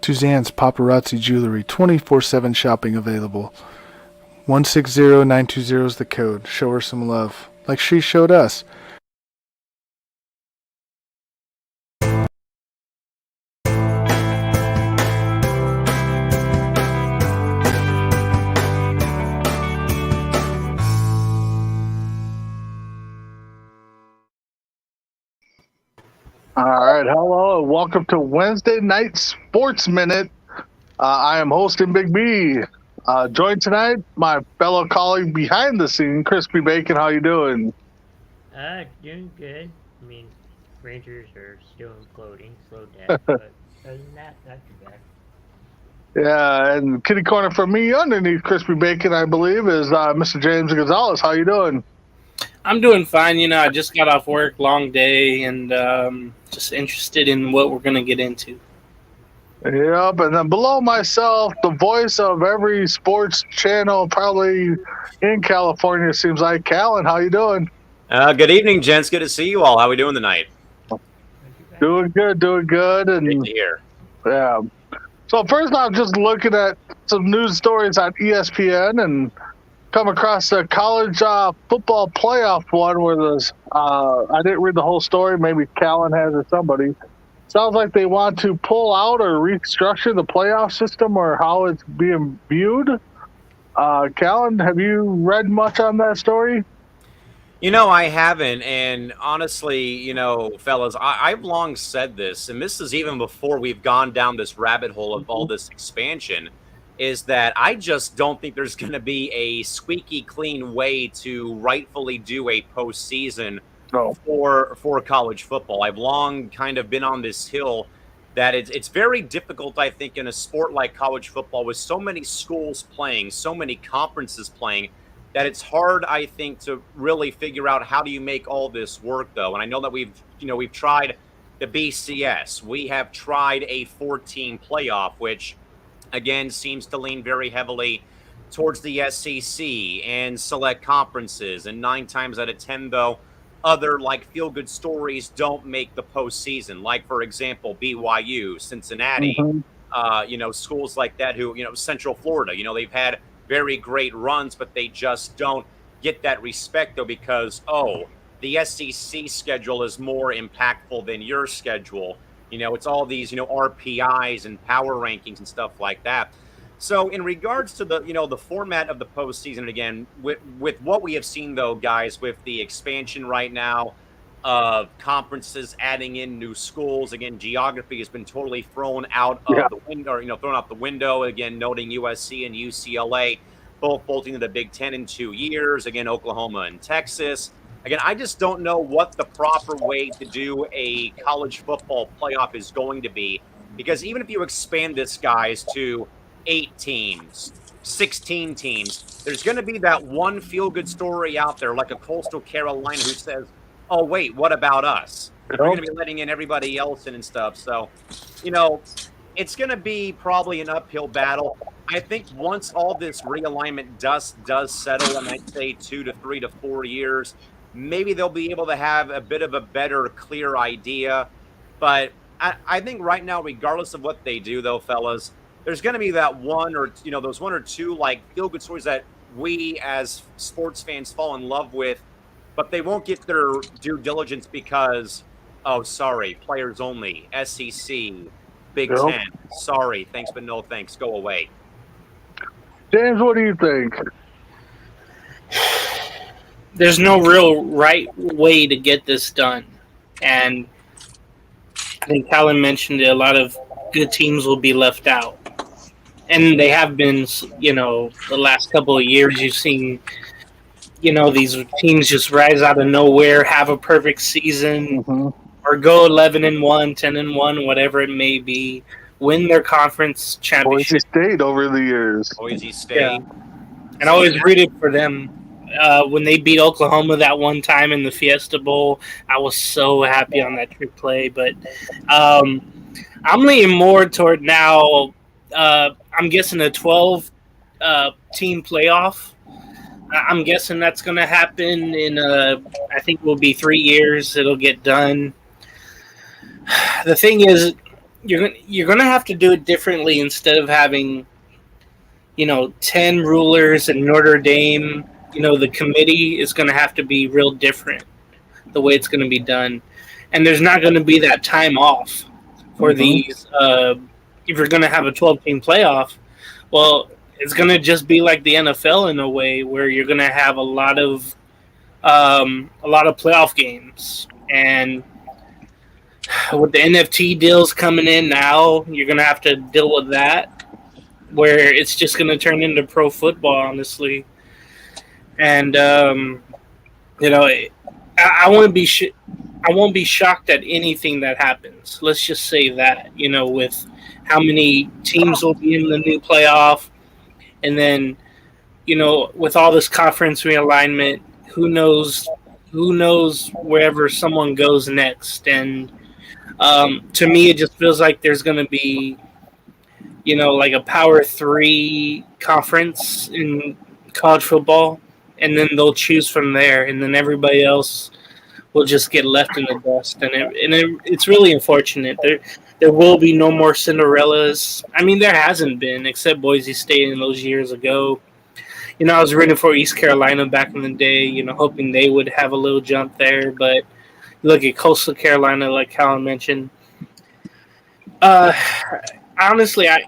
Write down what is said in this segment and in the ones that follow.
Suzanne's Paparazzi Jewelry, 24/7 shopping available. 160920 is the code. Show her some love, like she showed us. All right, hello, and welcome to Wednesday Night Sports Minute. I am hosting Big B. Joined tonight, my fellow colleague behind the scene, Crispy Bacon. How you doing? Doing good. I mean, Rangers are still imploding, slow down, but other than that, not too bad. Yeah, and kitty corner for me underneath Crispy Bacon, I believe, is Mr. James Gonzalez. How you doing? I'm doing fine. I just got off work, long day, and just interested in what we're going to get into. Yep, and then below myself, the voice of every sports channel probably in California, seems like. Callan, how you doing? Good evening, gents. Good to see you all. How are we doing tonight? Doing good. And Good to hear. Yeah. So first off, just looking at some news stories on ESPN and come across the college football playoff one where there's, I didn't read the whole story. Maybe Callan has or somebody. Sounds like they want to pull out or restructure the playoff system or how it's being viewed. Callan, have you read much on that story? I haven't. And honestly, fellas, I've long said this, and this is even before we've gone down this rabbit hole of all this expansion, is that I just don't think there's going to be a squeaky clean way to rightfully do a postseason for college football. I've long kind of been on this hill that it's very difficult, I think, in a sport like college football with so many schools playing, so many conferences playing, that it's hard, I think, to really figure out how do you make all this work, though. And I know that we've tried the BCS. We have tried a 14 playoff, which, again, seems to lean very heavily towards the SEC and select conferences. And 9 times out of 10, though, other feel-good stories don't make the postseason. Like, for example, BYU, Cincinnati, schools like that who, Central Florida, they've had very great runs, but they just don't get that respect, though, because, the SEC schedule is more impactful than your schedule. It's all these, RPIs and power rankings and stuff like that. So in regards to the, the format of the postseason, again, with what we have seen, though, guys, with the expansion right now of conferences adding in new schools, again, geography has been totally thrown out of the window, thrown out the window. Again, noting USC and UCLA both bolting to the Big Ten in 2 years. Again, Oklahoma and Texas. Again, I just don't know what the proper way to do a college football playoff is going to be, because even if you expand this, guys, to 8 teams, 16 teams, there's going to be that one feel-good story out there, like a Coastal Carolina who says, oh, wait, what about us? We're going to be letting in everybody else in and stuff. So, it's going to be probably an uphill battle. I think once all this realignment does settle, and I'd say 2 to 3 to 4 years, maybe they'll be able to have a bit of a better, clear idea. But I think right now, regardless of what they do, though, fellas, there's going to be that one or, those 1 or 2 feel-good stories that we as sports fans fall in love with, but they won't get their due diligence because, players only, SEC, Big Ten, sorry, thanks but no thanks, go away. James, what do you think? There's no real right way to get this done. And I think Callan mentioned it, a lot of good teams will be left out. And they have been, the last couple of years. You've seen, these teams just rise out of nowhere, have a perfect season, or go 11-1, 10-1, whatever it may be, win their conference championship. Boise State over the years. Boise State. Yeah. And I always rooted for them. When they beat Oklahoma that one time in the Fiesta Bowl, I was so happy on that trick play. But I'm leaning more toward now. I'm guessing a 12-team playoff. I'm guessing that's going to happen in, I think it will be 3 years. It'll get done. The thing is, you're gonna have to do it differently instead of having 10 rulers in Notre Dame. The committee is gonna have to be real different the way it's gonna be done, and there's not gonna be that time off for these. If you're gonna have a 12-team playoff, well, it's gonna just be like the NFL in a way where you're gonna have a lot of playoff games, and with the NFT deals coming in now, you're gonna have to deal with that, where it's just gonna turn into pro football, honestly. And I won't be I won't be shocked at anything that happens. Let's just say that with how many teams will be in the new playoff, and then with all this conference realignment, who knows? Who knows wherever someone goes next? And to me, it just feels like there's going to be, like a Power Three conference in college football, and then they'll choose from there, and then everybody else will just get left in the dust, and it's really unfortunate. There will be no more Cinderellas. I mean, there hasn't been, except Boise State in those years ago. I was rooting for East Carolina back in the day, hoping they would have a little jump there. But look at Coastal Carolina, like Colin mentioned. Honestly, I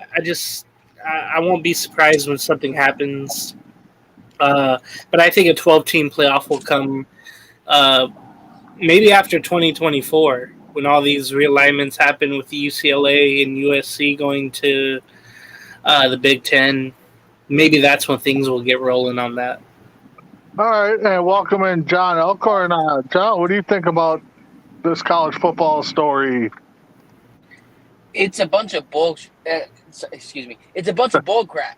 won't be surprised when something happens. But I think a 12-team playoff will come maybe after 2024 when all these realignments happen with UCLA and USC going to the Big Ten. Maybe that's when things will get rolling on that. All right, and welcome in John Elkhorn. John, what do you think about this college football story? It's a bunch of bull. Excuse me. It's a bunch of bull crap.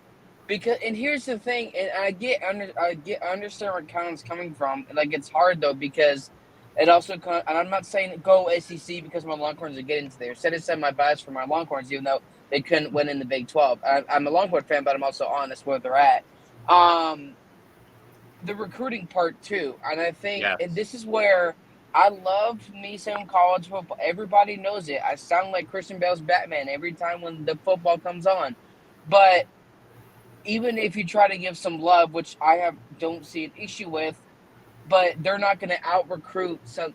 And here's the thing, and I understand where Colin's coming from. Like, it's hard though because it also. And I'm not saying go SEC because my Longhorns are getting to there. Set aside my bias for my Longhorns, even though they couldn't win in the Big 12. I'm a Longhorn fan, but I'm also honest where they're at. The recruiting part too, and I think, and this is where I love me some college football. Everybody knows it. I sound like Christian Bale's Batman every time when the football comes on, but even if you try to give some love, which don't see an issue with, but they're not going to out recruit some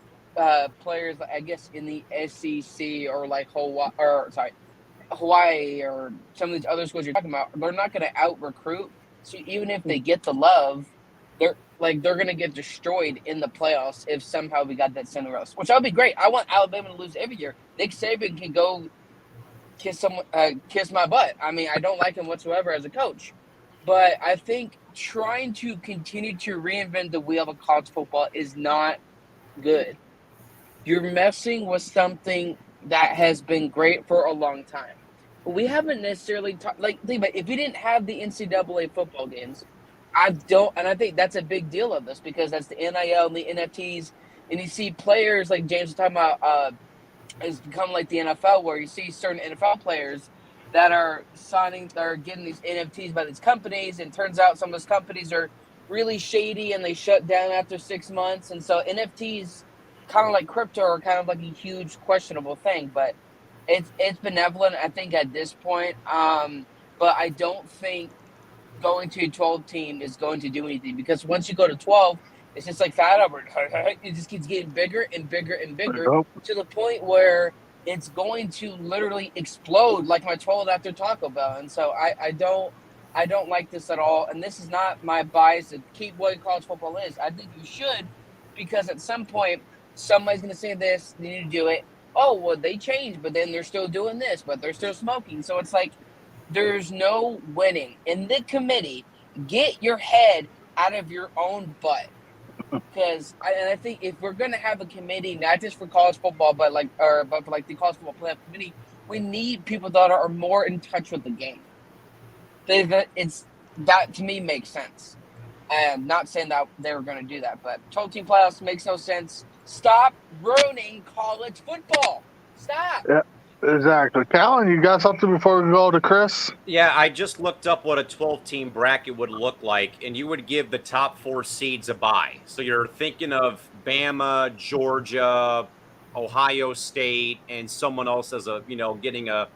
players, I guess, in the SEC or like Hawaii or some of these other schools you're talking about. They're not going to out recruit. So even if they get the love, they're going to get destroyed in the playoffs if somehow we got that Cinderella, which would be great. I want Alabama to lose every year. Nick Saban can go kiss my butt. I mean, I don't like him whatsoever as a coach. But I think trying to continue to reinvent the wheel of college football is not good. You're messing with something that has been great for a long time. We haven't necessarily think about if we didn't have the NCAA football games, I think that's a big deal of this because that's the NIL and the NFTs, and you see players like James was talking about. It's become like the NFL where you see certain NFL players that are getting these NFTs by these companies, and it turns out some of those companies are really shady and they shut down after 6 months. And so NFTs, kind of like crypto, are kind of like a huge questionable thing, but it's benevolent, I think, at this point. But I don't think going to a 12 team is going to do anything because once you go to 12, it's just like fat over. It just keeps getting bigger and bigger and bigger to the point where it's going to literally explode like my 12 after Taco Bell. And so I don't like this at all. And this is not my bias to keep what college football is. I think you should, because at some point somebody's going to say this, you need to do it. Oh, well, they changed, but then they're still doing this, but they're still smoking. So it's like there's no winning. In the committee, get your head out of your own butt. Because I think if we're going to have a committee, not just for college football, but for the college football playoff committee, we need people that are more in touch with the game. That to me makes sense. I'm not saying that they were going to do that, but 12-team playoffs makes no sense. Stop ruining college football. Stop. Yeah, exactly. Callan, you got something before we go to Chris? Yeah, I just looked up what a 12-team bracket would look like, and you would give the top 4 seeds a bye. So you're thinking of Bama, Georgia, Ohio State, and someone else as a, getting a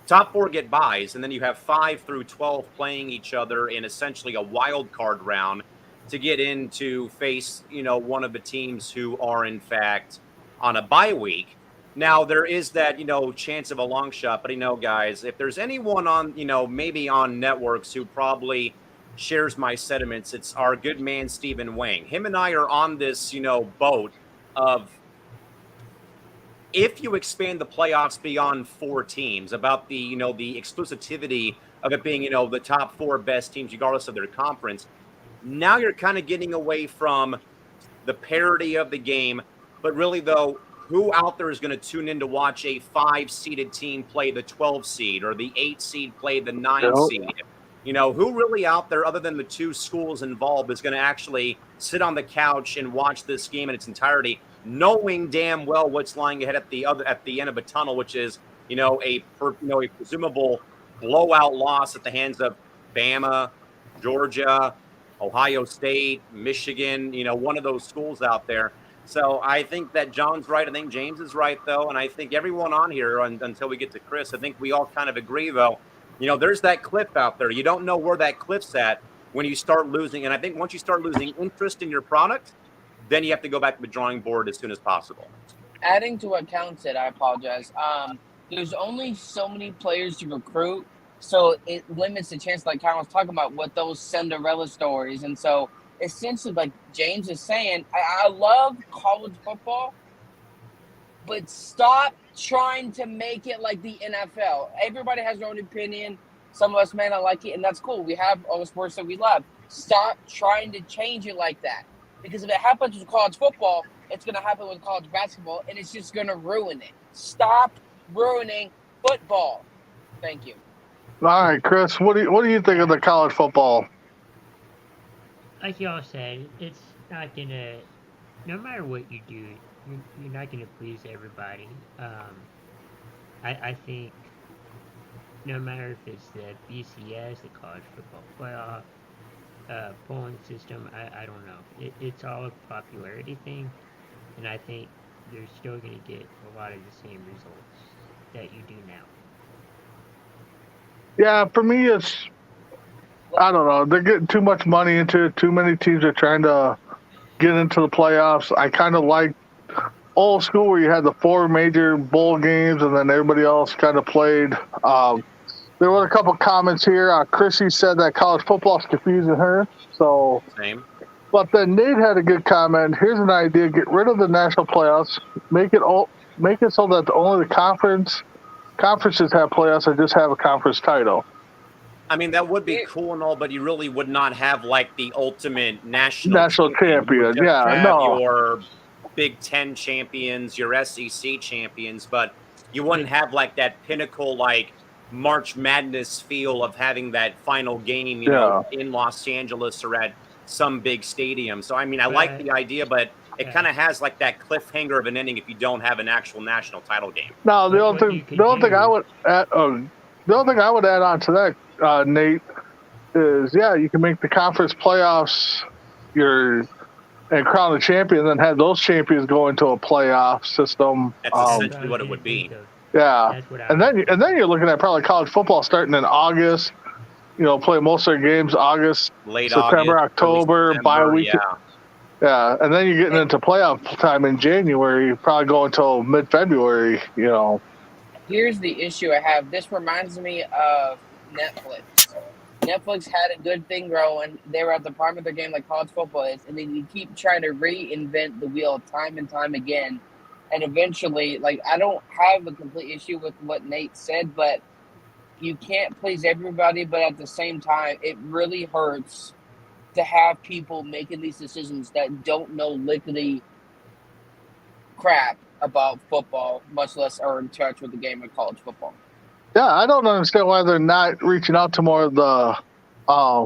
top 4 get buys, and then you have 5 through 12 playing each other in essentially a wild card round to get in to face, one of the teams who are in fact on a bye week. Now there is that, chance of a long shot, but guys, if there's anyone on, maybe on networks who probably shares my sentiments, it's our good man Stephen Wang. Him and I are on this, boat of, if you expand the playoffs beyond 4 teams, about the, the exclusivity of it being, the top 4 best teams, regardless of their conference, now you're kind of getting away from the parity of the game. But really, though, who out there is going to tune in to watch a 5-seeded team play the 12 seed or the 8 seed play the 9 seed? Who really out there, other than the 2 schools involved, is going to actually sit on the couch and watch this game in its entirety, knowing damn well what's lying ahead at the end of a tunnel, which is, a presumable blowout loss at the hands of Bama, Georgia, Ohio State, Michigan, one of those schools out there. So I think that John's right. I think James is right, though. And I think everyone on here, until we get to Chris, I think we all kind of agree, though. There's that cliff out there. You don't know where that cliff's at when you start losing. And I think once you start losing interest in your product, then you have to go back to the drawing board as soon as possible. Adding to what Count said, I apologize. There's only so many players to recruit, so it limits the chance, like Count was talking about, with those Cinderella stories. And so essentially, like James is saying, I love college football, but stop trying to make it like the NFL. Everybody has their own opinion. Some of us may not like it, and that's cool. We have all the sports that we love. Stop trying to change it like that. Because if it happens with college football, it's going to happen with college basketball, and it's just going to ruin it. Stop ruining football. Thank you. All right, Chris, what do you think of the college football? Like y'all said, it's not gonna. No matter what you do, you're not gonna please everybody. I think no matter if it's the BCS, the college football playoff, polling system, I don't know. It's all a popularity thing, and I think you're still going to get a lot of the same results that you do now. Yeah, for me, I don't know. They're getting too much money into it. Too many teams are trying to get into the playoffs. I kind of like old school where you had the 4 major bowl games and then everybody else kind of played. There were a couple comments here. Chrissy said that college football is confusing her. So, same. But then Nate had a good comment. Here's an idea: get rid of the national playoffs. Make it so that only the conferences have playoffs and just have a conference title. I mean, that would be cool and all, but you really would not have like the ultimate national champion. Yeah, no. Your Big Ten champions, your SEC champions, but you wouldn't have like that pinnacle like March Madness feel of having that final game, you know, in Los Angeles or at some big stadium. So, I mean, I like the idea, but it kind of has like that cliffhanger of an ending if you don't have an actual national title game. No, the only thing I would add on to that, Nate, is you can make the conference playoffs and crown the champion, and then have those champions go into a playoff system. That's essentially what it would be. Yeah, and then you're looking at probably college football starting in August. You know, play most of their games August, September, October, bye week. Yeah, and then you're getting into playoff time in January, probably going until mid-February. You know. Here's the issue I have. This reminds me of Netflix. Netflix had a good thing growing. They were at the prime of their game like college football is, and then you keep trying to reinvent the wheel time and time again. And eventually, like, I don't have a complete issue with what Nate said, but you can't please everybody. But at the same time, it really hurts to have people making these decisions that don't know lickety crap about football, much less are in touch with the game of college football. Yeah, I don't understand why they're not reaching out to more of the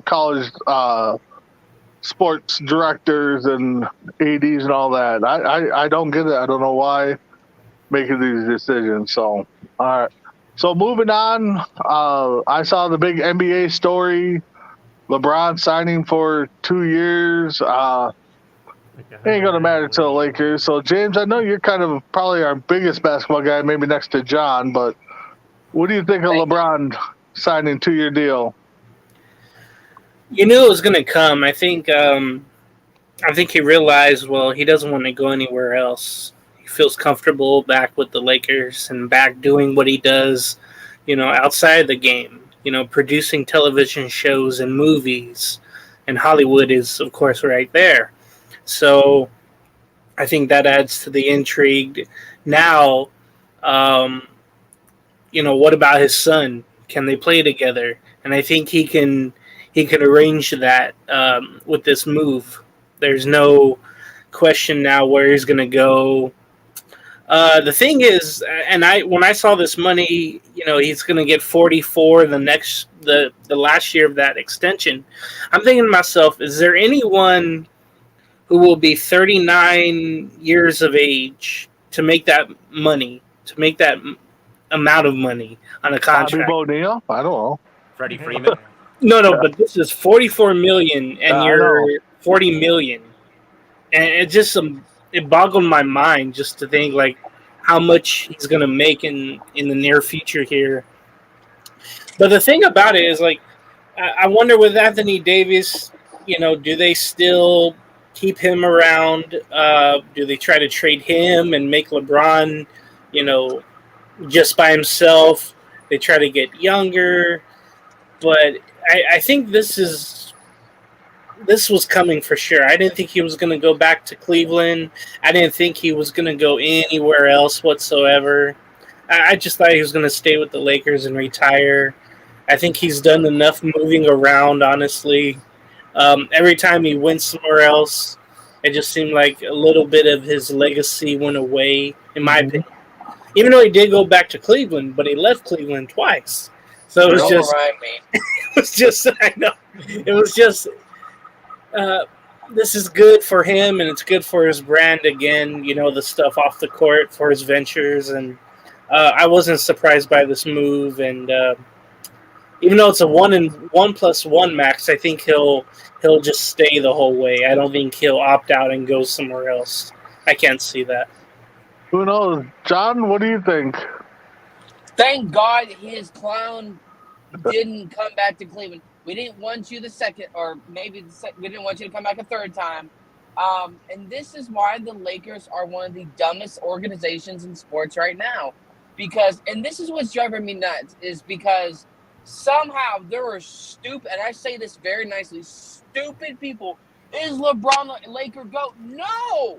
college sports directors and ADs and all that. I don't get it. I don't know why making these decisions. So, all right. So moving on, I saw the big NBA story. LeBron signing for 2 years. It ain't going to matter to the Lakers. So, James, I know you're kind of probably our biggest basketball guy, maybe next to John, but what do you think of LeBron signing 2-year deal? You knew it was going to come. I think he realized, well, he doesn't want to go anywhere else. He feels comfortable back with the Lakers and back doing what he does, outside the game, producing television shows and movies. And Hollywood is, of course, right there. So I think that adds to the intrigue. Now, what about his son? Can they play together? And I think he can arrange that with this move. There's no question now where he's going to go. The thing is, and when I saw this money, he's going to get 44 the last year of that extension. I'm thinking to myself, is there anyone who will be 39 years of age to make that money, to make that amount of money on a contract? Bobby Bonilla? I don't know. Freddie Freeman. No, but this is 44 million, and you're 40 million, and it boggled my mind just to think like how much he's gonna make in the near future here. But the thing about it is, like, I wonder with Anthony Davis, do they still keep him around? Do they try to trade him and make LeBron, just by himself? They try to get younger, but I think this was coming for sure. I didn't think he was going to go back to Cleveland. I didn't think he was going to go anywhere else whatsoever. I just thought he was going to stay with the Lakers and retire. I think he's done enough moving around, honestly. Every time he went somewhere else, it just seemed like a little bit of his legacy went away, in my opinion. Even though he did go back to Cleveland, but he left Cleveland twice. So it was I know. It was just, this is good for him, and it's good for his brand again, the stuff off the court for his ventures. And I wasn't surprised by this move. And even though it's a 1+1 max, I think he'll just stay the whole way. I don't think he'll opt out and go somewhere else. I can't see that. Who knows? John, what do you think? Thank God his clown didn't come back to Cleveland. We didn't want you the second, or maybe we didn't want you to come back a third time. And this is why the Lakers are one of the dumbest organizations in sports right now. And this is what's driving me nuts, is because somehow there are stupid, and I say this very nicely, stupid people. Is LeBron a Laker GOAT? No!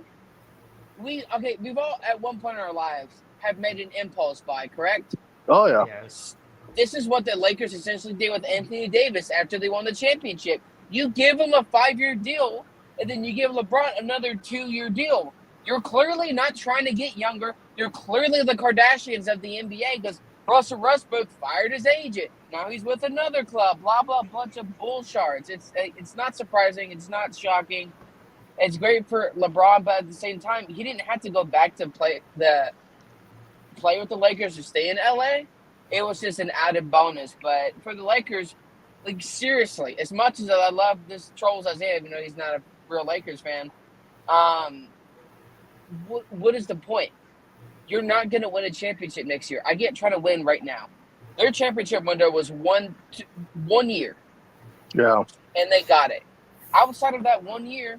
We've all at one point in our lives have made an impulse buy, correct? Oh, yeah. Yes. This is what the Lakers essentially did with Anthony Davis after they won the championship. You give him a 5-year deal, and then you give LeBron another 2-year deal. You're clearly not trying to get younger. You're clearly the Kardashians of the NBA, because Russell Westbrook fired his agent. Now he's with another club, blah, blah, bunch of bullshards. It's not surprising. It's not shocking. It's great for LeBron, but at the same time, he didn't have to go back to play with the Lakers or stay in LA. It was just an added bonus. But for the Lakers, like, seriously, as much as I love this Trolls Isaiah, even though he's not a real Lakers fan, what is the point? You're not going to win a championship next year. I get trying to win right now. Their championship window was 1 year. Yeah. And they got it. Outside of that 1 year,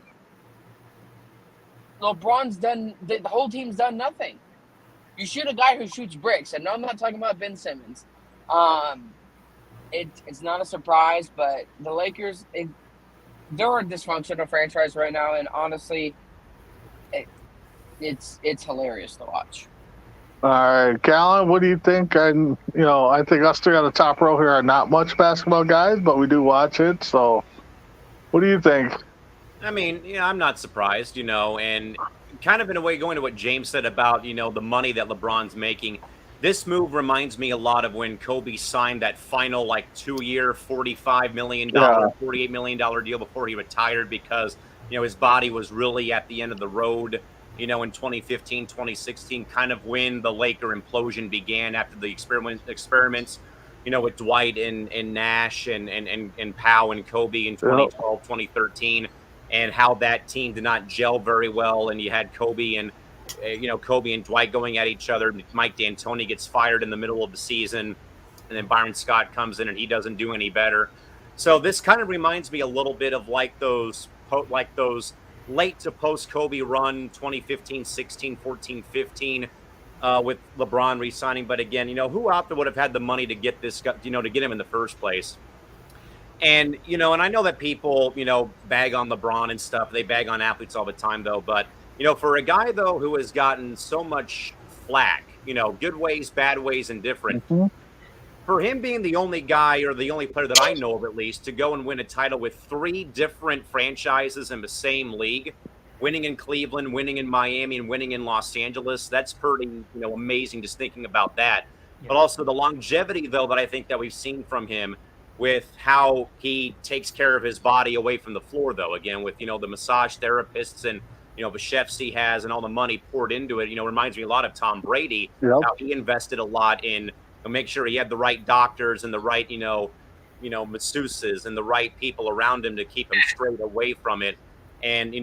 LeBron's done, the whole team's done nothing. You shoot a guy who shoots bricks, and no, I'm not talking about Ben Simmons. It's not a surprise, but the Lakers, they're a dysfunctional franchise right now, and honestly, it's hilarious to watch. All right, Callan, what do you think? I think us three on the top row here are not much basketball guys, but we do watch it. So, what do you think? I mean, I'm not surprised, and kind of in a way going to what James said about, the money that LeBron's making. This move reminds me a lot of when Kobe signed that final 2-year, $45 million, $48 million deal before he retired, because, his body was really at the end of the road, in 2015, 2016, kind of when the Laker implosion began after the experiments, with Dwight and Nash and Powell and Kobe in 2012, 2013. and how that team did not gel very well. And you had Kobe and Dwight going at each other. Mike D'Antoni gets fired in the middle of the season, and then Byron Scott comes in and he doesn't do any better. So this kind of reminds me a little bit of like those late to post Kobe run 2015, 16, 14, 15 with LeBron re-signing. But again, who out there would have had the money to get this, to get him in the first place? And, and I know that people, bag on LeBron and stuff. They bag on athletes all the time, though. But, for a guy, though, who has gotten so much flack, good ways, bad ways, and different, for him being the only guy or the only player that I know of, at least, to go and win a title with 3 different franchises in the same league, winning in Cleveland, winning in Miami, and winning in Los Angeles, that's pretty, amazing just thinking about that. Yeah. But also the longevity, though, that I think that we've seen from him with how he takes care of his body away from the floor, though, again, with, the massage therapists and, the chefs he has and all the money poured into it, reminds me a lot of Tom Brady, how he invested a lot in make sure he had the right doctors and the right, masseuses and the right people around him to keep him straight away from it. And,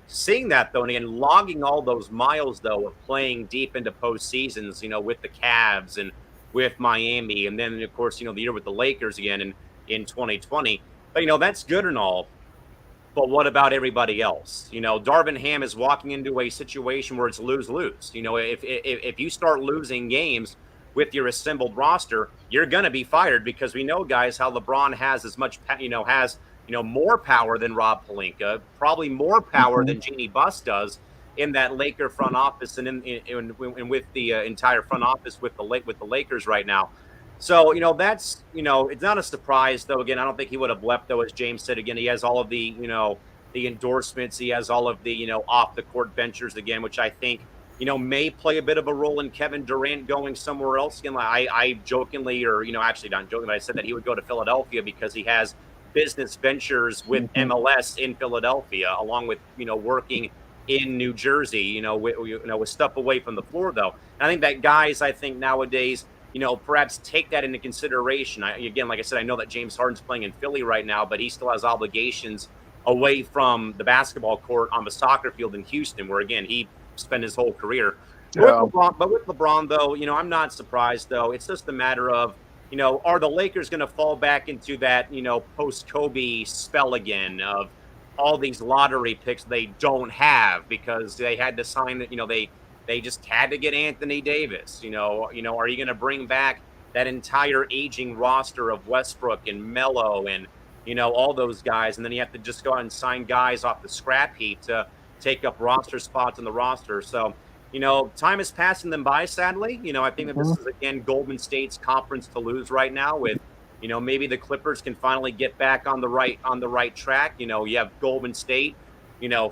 seeing that, though, and again, logging all those miles, though, of playing deep into postseasons, with the Cavs and with Miami. And then, of course, the year with the Lakers again in 2020. But, that's good and all. But what about everybody else? Darvin Ham is walking into a situation where it's lose-lose. If you start losing games with your assembled roster, you're going to be fired, because we know, guys, how LeBron has as much, more power than Rob Pelinka, probably more power than Jeannie Buss does in that Laker front office and with the entire front office with the Lakers right now. So, that's, it's not a surprise, though. Again, I don't think he would have left, though, as James said. Again, he has all of the, the endorsements. He has all of the, off the court ventures again, which I think, may play a bit of a role in Kevin Durant going somewhere else. Again, I jokingly, or, actually not joking, but I said that he would go to Philadelphia because he has business ventures with MLS in Philadelphia, along with, working in New Jersey, with stuff away from the floor, though. And I think that guys, nowadays, perhaps take that into consideration. Again, like I said, I know that James Harden's playing in Philly right now, but he still has obligations away from the basketball court on the soccer field in Houston, where, again, he spent his whole career. Yeah. But with LeBron, though, I'm not surprised, though. It's just a matter of, are the Lakers going to fall back into that, post-Kobe spell again of all these lottery picks they don't have because they had to sign, they just had to get Anthony Davis. Are you going to bring back that entire aging roster of Westbrook and Melo and, all those guys, and then you have to just go out and sign guys off the scrap heap to take up roster spots on the roster. So, time is passing them by, sadly. I think that this is, again, Golden State's conference to lose right now with, maybe the Clippers can finally get back on the right track. You have Golden State,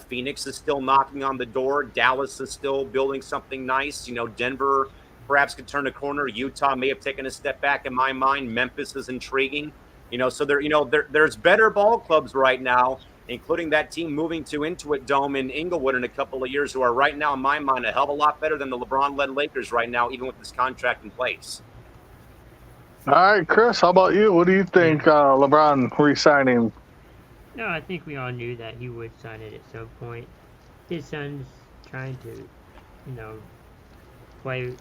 Phoenix is still knocking on the door. Dallas is still building something nice. Denver perhaps could turn a corner. Utah may have taken a step back in my mind. Memphis is intriguing. So there's better ball clubs right now, including that team moving to Intuit Dome in Inglewood in a couple of years, who are right now, in my mind, a hell of a lot better than the LeBron-led Lakers right now, even with this contract in place. All right, Chris, how about you? What do you think, LeBron re-signing? No, I think we all knew that he would sign it at some point. His son's trying to, play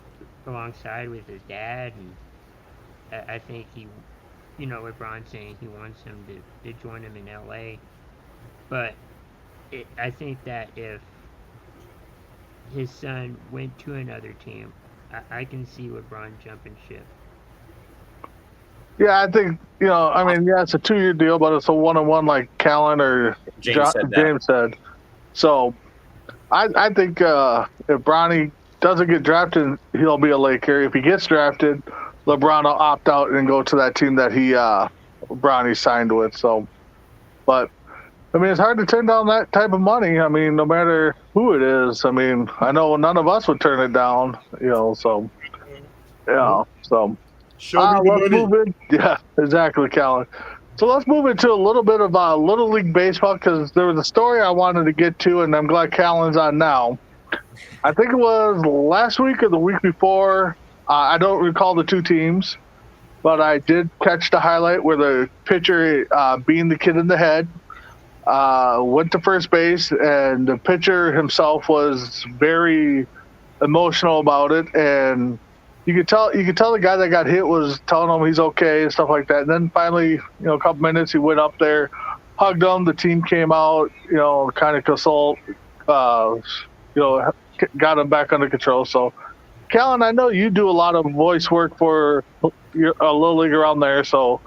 alongside with his dad, and I think he, LeBron's saying he wants him to join him in L.A., but I think that if his son went to another team, I can see LeBron jumping ship. Yeah, I think, it's a 2-year deal, but it's a 1-on-1 like Callan or James said. So I think if Bronny doesn't get drafted, he'll be a Laker. If he gets drafted, LeBron will opt out and go to that team that Bronny signed with. So, but it's hard to turn down that type of money. No matter who it is. I know none of us would turn it down, so, so. Show me the money. Yeah, exactly, Callan. So let's move into a little bit of Little League Baseball, because there was a story I wanted to get to, and I'm glad Callan's on now. I think it was last week or the week before. I don't recall the two teams, but I did catch the highlight where the pitcher beamed the kid in the head. went to first base, and the pitcher himself was very emotional about it, and you could tell the guy that got hit was telling him he's okay and stuff like that. And then finally, a couple minutes, he went up there, hugged him. The team came out, kind of consult, got him back under control. So, Callan, I know you do a lot of voice work for a little league around there, so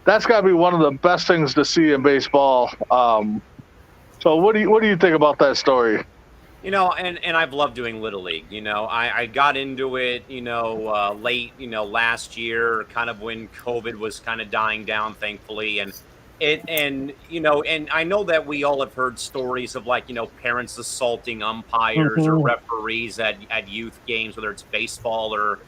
that's got to be one of the best things to see in baseball. So what do you think about that story? And I've loved doing Little League. I got into it, late, last year, kind of when COVID was kind of dying down, thankfully. And I know that we all have heard stories of parents assaulting umpires or referees at youth games, whether it's baseball or,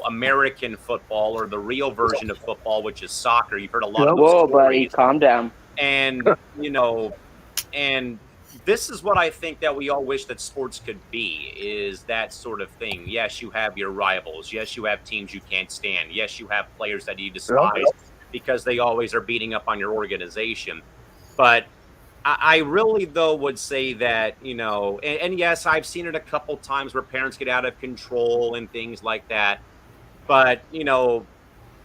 American football or the real version of football, which is soccer. You've heard a lot of those Whoa, stories. buddy, calm down. And, and this is what I think that we all wish that sports could be, is that sort of thing. Yes, you have your rivals. Yes, you have teams you can't stand. Yes, you have players that you despise because they always are beating up on your organization. But I really, though, would say that, and yes, I've seen it a couple times where parents get out of control and things like that. But,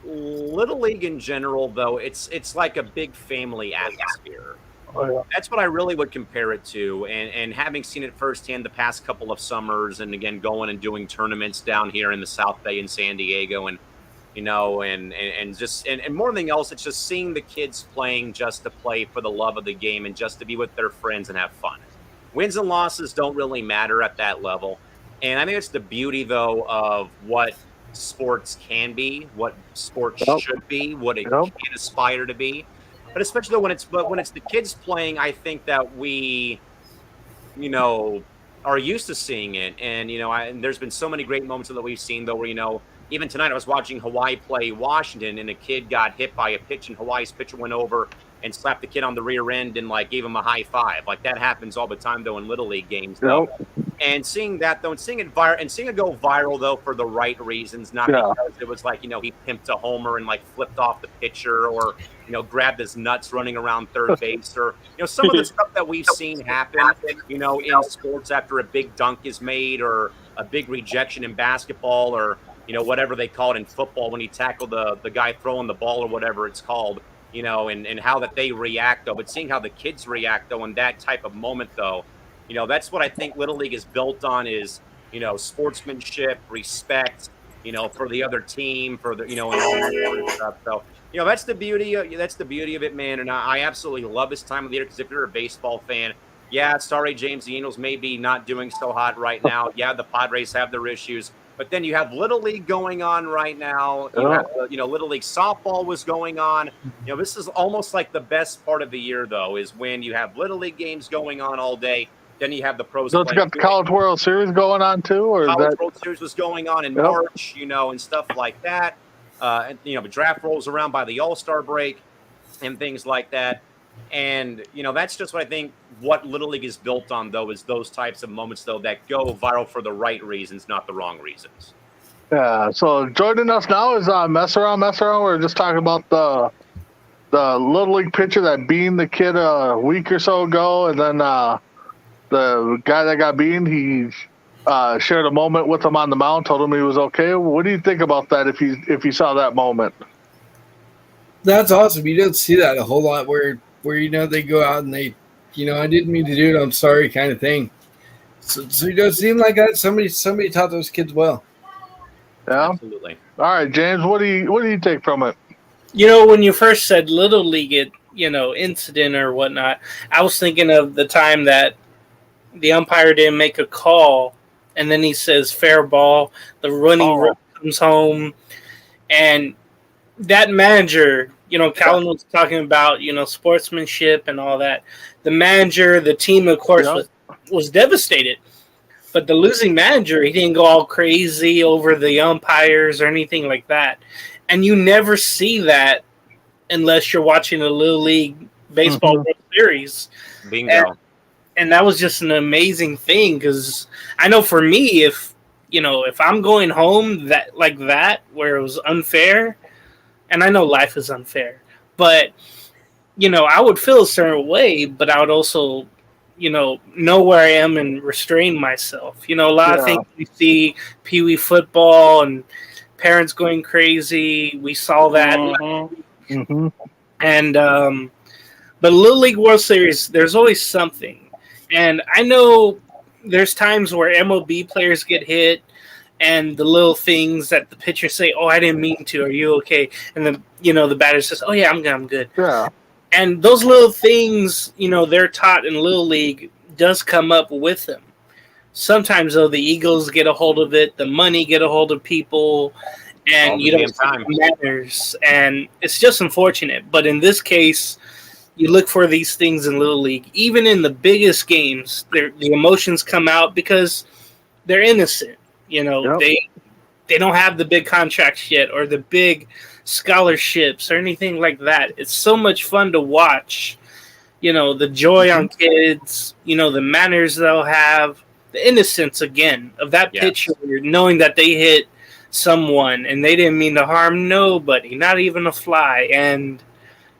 Little League in general, though, it's like a big family atmosphere. Oh, yeah. That's what I really would compare it to. And having seen it firsthand the past couple of summers, and again, going and doing tournaments down here in the South Bay in San Diego, and, and more than anything else, it's just seeing the kids playing just to play for the love of the game and just to be with their friends and have fun. Wins and losses don't really matter at that level. And I think it's the beauty, though, of what sports can be, what sports should be, what it can aspire to be. But especially though when it's the kids playing, I think that we, are used to seeing it. And, and there's been so many great moments that we've seen, though, where, even tonight I was watching Hawaii play Washington, and a kid got hit by a pitch, and Hawaii's pitcher went over and slapped the kid on the rear end and gave him a high five. That happens all the time, though, in Little League games, though. And seeing that, though, and seeing it go viral, though, for the right reasons, not because it was he pimped a homer and flipped off the pitcher, or grabbed his nuts running around third base, or some of the stuff that we've seen happen, in sports after a big dunk is made, or a big rejection in basketball, or whatever they call it in football when you tackle the guy throwing the ball, or whatever it's called, and how that they react, though. But seeing how the kids react, though, in that type of moment, though, that's what I think Little League is built on, is, sportsmanship, respect, for the other team, for the, and all that sort of stuff. So, that's the beauty of it, man. And I absolutely love this time of the year, because if you're a baseball fan, yeah, sorry, James, the Angels may be not doing so hot right now. Yeah, the Padres have their issues. But then you have Little League going on right now. You have, Little League softball was going on. This is almost like the best part of the year, though, is when you have Little League games going on all day. Then you have the pros. So it's got the College World Series going on too, or College World Series was going on in March, and stuff like that. And the draft rolls around by the All-Star break and things like that. And, that's just what I think what Little League is built on, though, is those types of moments, though, that go viral for the right reasons, not the wrong reasons. Yeah, so joining us now is Mess Around. We're just talking about the Little League pitcher that beaned the kid a week or so ago, and then the guy that got beaned, he shared a moment with him on the mound, told him he was okay. What do you think about that if you saw that moment? That's awesome. You don't see that a whole lot where they go out and they, I didn't mean to do it, I'm sorry, kind of thing. So it does seem like that somebody taught those kids well. Yeah, absolutely. All right, James, what do you take from it? When you first said Little League, incident or whatnot, I was thinking of the time that the umpire didn't make a call, and then he says fair ball. The running comes home, and that manager, Callan was talking about, sportsmanship and all that. The manager, the team, of course, was devastated. But the losing manager, he didn't go all crazy over the umpires or anything like that. And you never see that unless you're watching a Little League Baseball World Series. Bingo. And that was just an amazing thing, because I know for me, if I'm going home where it was unfair, and I know life is unfair, but I would feel a certain way, but I would also, know where I am and restrain myself. A lot of Yeah. things we see, Pee Wee football and parents going crazy. We saw that. Mm-hmm. And, but Little League World Series, there's always something. And I know there's times where MLB players get hit and the little things that the pitcher say, "Oh, I didn't mean to. Are you okay?" And the batter says, "Oh yeah, I'm good. I'm good." Yeah. And those little things, they're taught in Little League does come up with them. Sometimes though, the egos get a hold of it, the money get a hold of people, All and the you don't damn see time. what matters. And it's just unfortunate. But in this case, you look for these things in Little League. Even in the biggest games, the emotions come out because they're innocent. Yep. They don't have the big contracts yet or the big scholarships or anything like that. It's so much fun to watch. The joy on kids, the manners they'll have, the innocence again of that Yes. pitcher, knowing that they hit someone and they didn't mean to harm nobody, not even a fly. And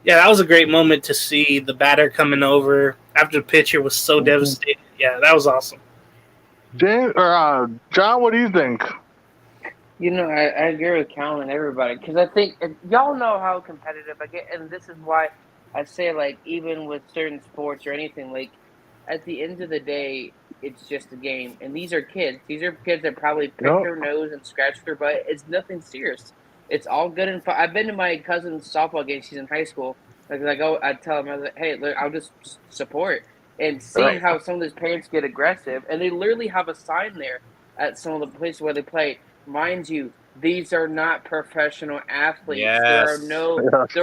yeah, that was a great moment to see the batter coming over after the pitcher was so devastated. Yeah, that was awesome. James or John, what do you think? I agree with Cal and everybody because I think y'all know how competitive I get, and this is why I say like even with certain sports or anything, like at the end of the day, it's just a game, and these are kids. These are kids that probably pick Yep. their nose and scratch their butt. It's nothing serious. It's all good and fun. I've been to my cousin's softball game. She's in high school. I tell them, I was like, hey, look, I'll just support. And seeing Right. how some of these parents get aggressive, and they literally have a sign there at some of the places where they play. Mind you, these are not professional athletes. Yes. There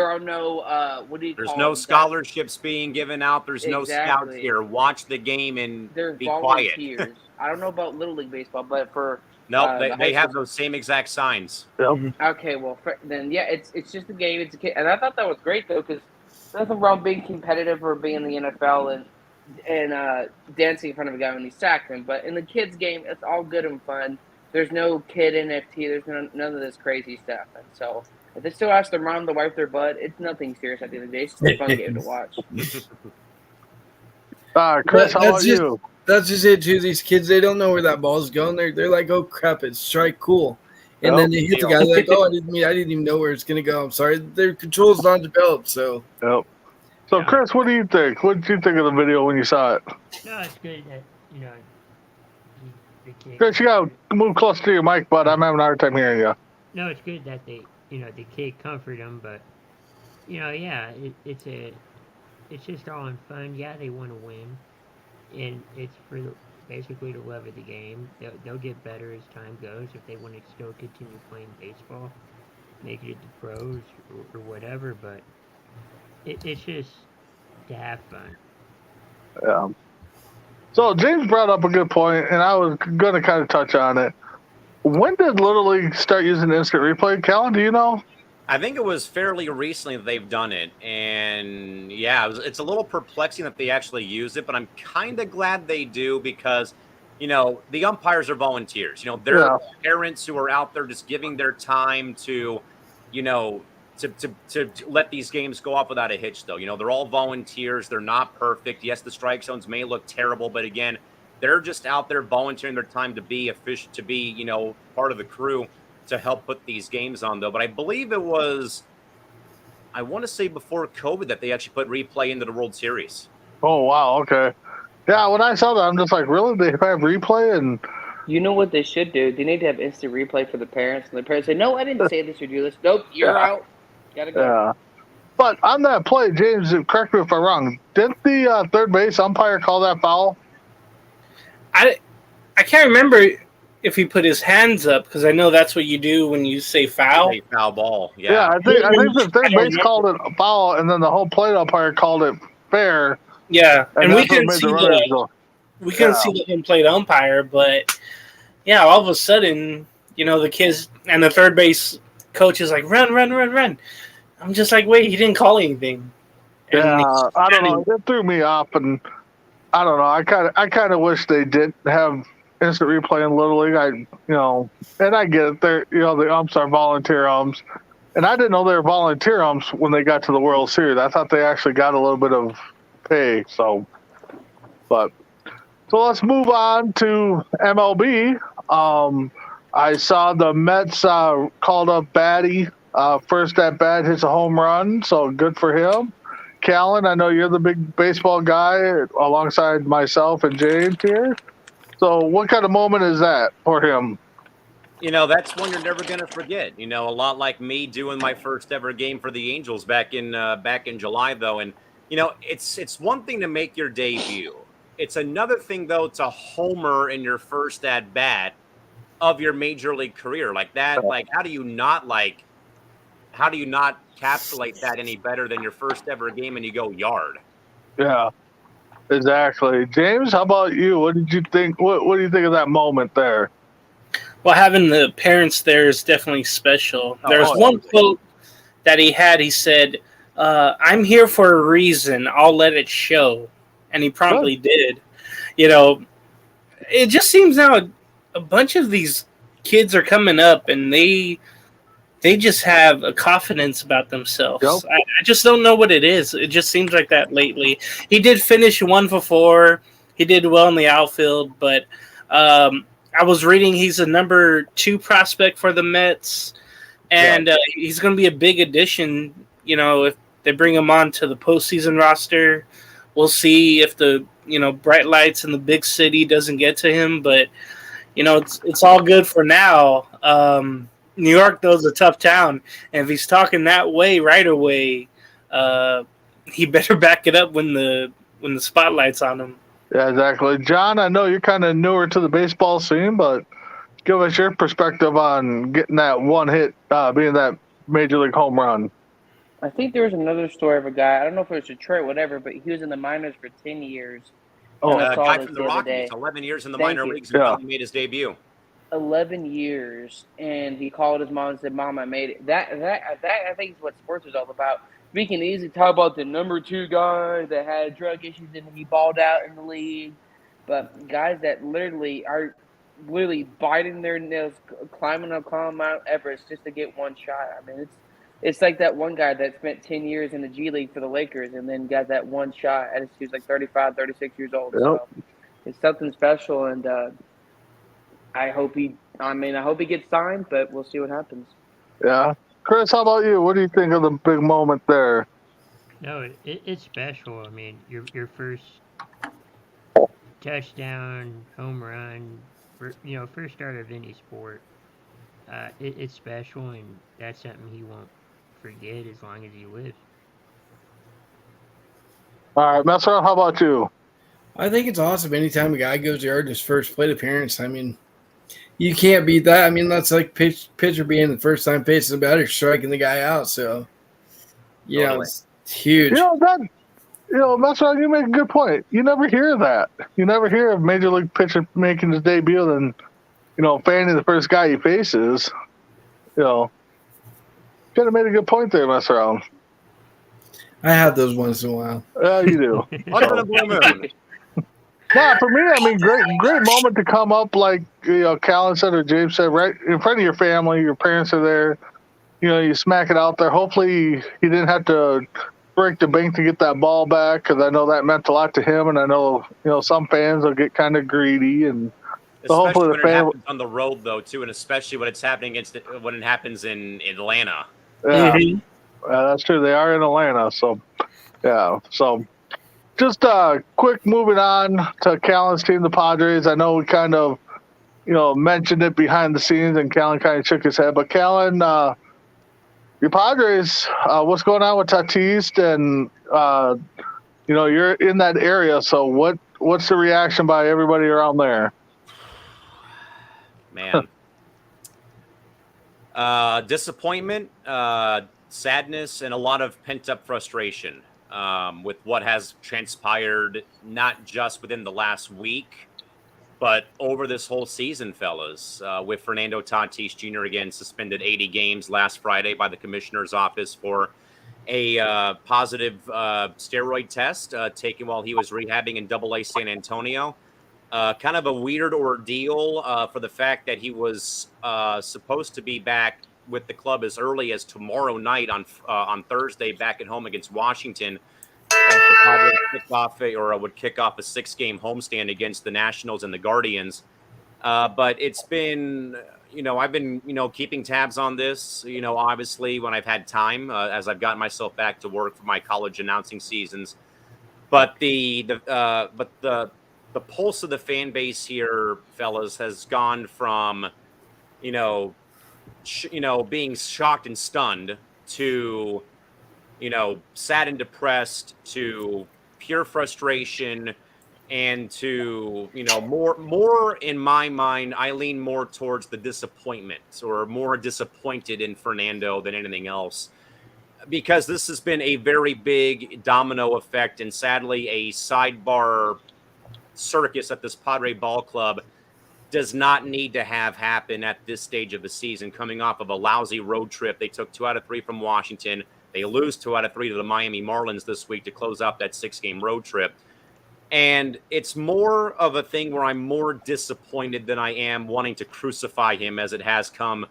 are Yes. no what do you There's call no them? scholarships being given out. There's no scouts Exactly. here. Watch the game and They're be quiet. volunteers. I don't know about Little League baseball, but for Nope, the they high have school- those same exact signs. Yep. Okay, well then yeah, it's just a game. It's a kid, and I thought that was great though because nothing wrong being competitive or being in the NFL and dancing in front of a guy when he sacked him. But in the kids' game, it's all good and fun. There's no kid NFT. There's none of this crazy stuff. And so if they still ask their mom to wipe their butt, it's nothing serious at the end of the day. It's just a fun game to watch. Chris, how about That's you? That's just it too. These kids, they don't know where that ball's going. They're like, oh crap, it's strike, cool. And then they hit the guy like, oh, I didn't even know where it's gonna go. I'm sorry, their control's not developed. So Yep. So, Yeah. Chris, what do you think? What did you think of the video when you saw it? No, it's good that the kid. Chris, you gotta move close to your mic, bud. I'm having a hard time hearing you. No, it's good that the kid comfort him, but yeah, it's just all in fun. Yeah, they want to win, and it's for basically the love of the game. They'll get better as time goes if they want to still continue playing baseball, make it to pros or whatever. But it's just to have fun. Yeah. So James brought up a good point, and I was going to kind of touch on it. When did Little League start using instant replay? Callan, do you know? I think it was fairly recently that they've done it, and yeah, it's a little perplexing that they actually use it, but I'm kind of glad they do because, the umpires are volunteers. They're parents who are out there just giving their time to, to let these games go off without a hitch, though. They're all volunteers. They're not perfect. Yes, the strike zones may look terrible, but again, they're just out there volunteering their time to be part of the crew to help put these games on, though. But I believe it was, I want to say before COVID that they actually put replay into the World Series. Oh, wow. Okay. Yeah, when I saw that, I'm just like, really? They have replay? And You know what they should do? They need to have instant replay for the parents, and the parents say, "No, I didn't say this or do this. Nope, you're out. Gotta go." yeah. But on that play, James, correct me if I'm wrong, didn't the third base umpire call that foul? I can't remember if he put his hands up because I know that's what you do when you say foul. A foul ball. Yeah, Yeah. I think the third base called it a foul, and then the whole plate umpire called it fair. Yeah, and we that's what couldn't made see runners go. the home plate umpire, but yeah, all of a sudden, the kids and the third base coach is like, run, run, run, run. I'm just like, wait, he didn't call anything. And Yeah, I don't know. It threw me off, and I don't know. I kind of wish they did have instant replay in Little League. And I get it. They're the umps are volunteer umps, And I didn't know they were volunteer umps when they got to the World Series. I thought they actually got a little bit of pay. So let's move on to MLB. I saw the Mets called up Batty. First at bat hits a home run, so good for him. Callan, I know you're the big baseball guy alongside myself and James here. So what kind of moment is that for him? That's one you're never going to forget. A lot like me doing my first ever game for the Angels back in July, though. And it's one thing to make your debut. It's another thing, though, to homer in your first at bat of your major league career like that. Like, how do you not encapsulate that any better than your first ever game and you go yard? Yeah, exactly. James, how about you? What did you think? What do you think of that moment there? Well, having the parents there is definitely special. There's one quote that he had. He said, "I'm here for a reason. I'll let it show," and he promptly did. It just seems now a bunch of these kids are coming up, and they just have a confidence about themselves. Yep. I just don't know what it is. It just seems like that lately. He did finish 1 for 4. He did well in the outfield, but I was reading he's a number 2 prospect for the Mets, and he's going to be a big addition. If they bring him on to the postseason roster, we'll see if the bright lights in the big city doesn't get to him. But it's all good for now. New York, though, is a tough town, and if he's talking that way right away, he better back it up when the spotlight's on him. Yeah, exactly. John, I know you're kind of newer to the baseball scene, but give us your perspective on getting that one hit, being that major league home run. I think there was another story of a guy. I don't know if it was Detroit, whatever, but he was in the minors for 10 years. Oh, I saw guy this from the the other day. Rockies, 11 years in the Thank minor you. leagues until he made his debut. 11 years, and he called his mom and said, "Mom, I made it." That I think is what sports is all about. We can easily talk about the number 2 guy that had drug issues and he balled out in the league, but guys that literally are biting their nails, climbing up Mount Everest just to get one shot. I mean, it's like that one guy that spent 10 years in the G League for the Lakers and then got that one shot as he was like 35, 36 years old. Yep. So it's something special, and I hope he gets signed, but we'll see what happens. Yeah. Chris, how about you? What do you think of the big moment there? No, it's special. I mean, your first touchdown, home run, first start of any sport. It's special, and that's something he won't forget as long as he lives. All right, Messer, how about you? I think it's awesome anytime a guy goes yard in his first plate appearance. I mean, you can't beat that. I mean, that's like pitcher being the first time facing the batter, striking the guy out. So, it's huge. Messer, you make a good point. You never hear that. You never hear of major league pitcher making his debut and, fanning the first guy he faces. Kind of made a good point there, Messer. I have those once in a while. Yeah, you do. Under the blue moon. Yeah, for me, I mean, great moment to come up, like Callan said or James said, right in front of your family. Your parents are there. You smack it out there. Hopefully, he didn't have to break the bank to get that ball back, because I know that meant a lot to him, and I know some fans will get kind of greedy, and so hopefully when it happens on the road, though, too, and especially when it's happening when it happens in Atlanta. Yeah, Mm-hmm. That's true. They are in Atlanta, so yeah, so. Just quick moving on to Callan's team, the Padres. I know we kind of, mentioned it behind the scenes, and Callan kind of shook his head. But Callan, your Padres, what's going on with Tatis? And you're in that area, so what's the reaction by everybody around there? Man, disappointment, sadness, and a lot of pent-up frustration. With what has transpired, not just within the last week, but over this whole season, fellas, with Fernando Tatis Jr. again suspended 80 games last Friday by the commissioner's office for a positive steroid test taken while he was rehabbing in AA San Antonio. Kind of a weird ordeal for the fact that he was supposed to be back with the club as early as tomorrow night on Thursday back at home against Washington. As the Padres would kick off a 6-game homestand against the Nationals and the Guardians. But it's been, I've been, keeping tabs on this, obviously when I've had time, as I've gotten myself back to work for my college announcing seasons. But the pulse of the fan base here, fellas, has gone from, being shocked and stunned to, sad and depressed to pure frustration. And to, more in my mind, I lean more towards the disappointment, or more disappointed in Fernando than anything else, because this has been a very big domino effect and sadly a sidebar circus that this Padre ball club does not need to have happen at this stage of the season, coming off of a lousy road trip. They took 2 out of 3 from Washington. They lose 2 out of 3 to the Miami Marlins this week to close out that 6-game road trip. And it's more of a thing where I'm more disappointed than I am wanting to crucify him, as it has come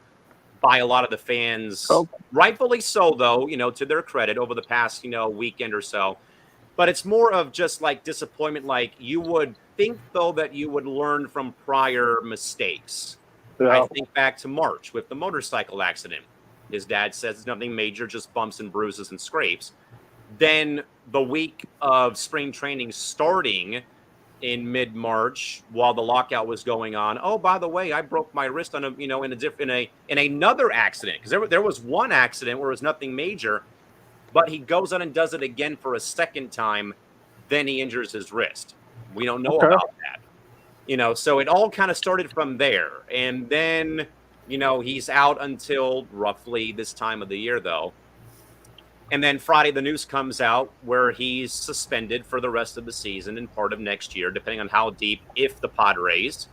by a lot of the fans. Oh. Rightfully so, though, to their credit, over the past, weekend or so. But it's more of just like disappointment. Like, you would think, though, that you would learn from prior mistakes. Yeah. I think back to March with the motorcycle accident. His dad says it's nothing major, just bumps and bruises and scrapes. Then the week of spring training starting in mid-March, while the lockout was going on, oh, by the way, I broke my wrist on in another accident, because there was one accident where it was nothing major, but he goes on and does it again for a second time. Then he injures his wrist. We don't know about that, So it all kind of started from there, and then he's out until roughly this time of the year, though. And then Friday, the news comes out where he's suspended for the rest of the season and part of next year, depending on how deep, if the Padres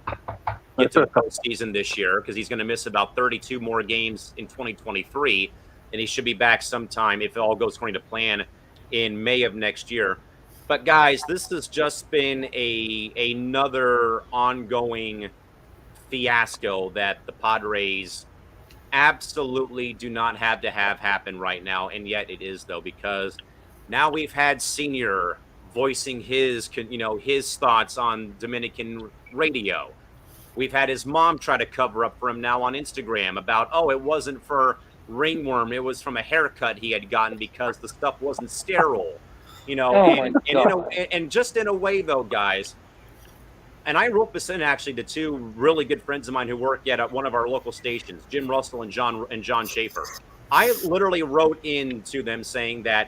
get to the postseason this year, because he's going to miss about 32 more games in 2023, and he should be back sometime, if it all goes according to plan, in May of next year. But guys, this has just been another ongoing fiasco that the Padres absolutely do not have to have happen right now, and yet it is, though, because now we've had Senior voicing his thoughts on Dominican radio. We've had his mom try to cover up for him now on Instagram about, it wasn't for ringworm, it was from a haircut he had gotten because the stuff wasn't sterile, and just in a way, though, guys. And I wrote this in, actually, to 2 really good friends of mine who work at one of our local stations, Jim Russell and John Schaefer. I literally wrote in to them saying that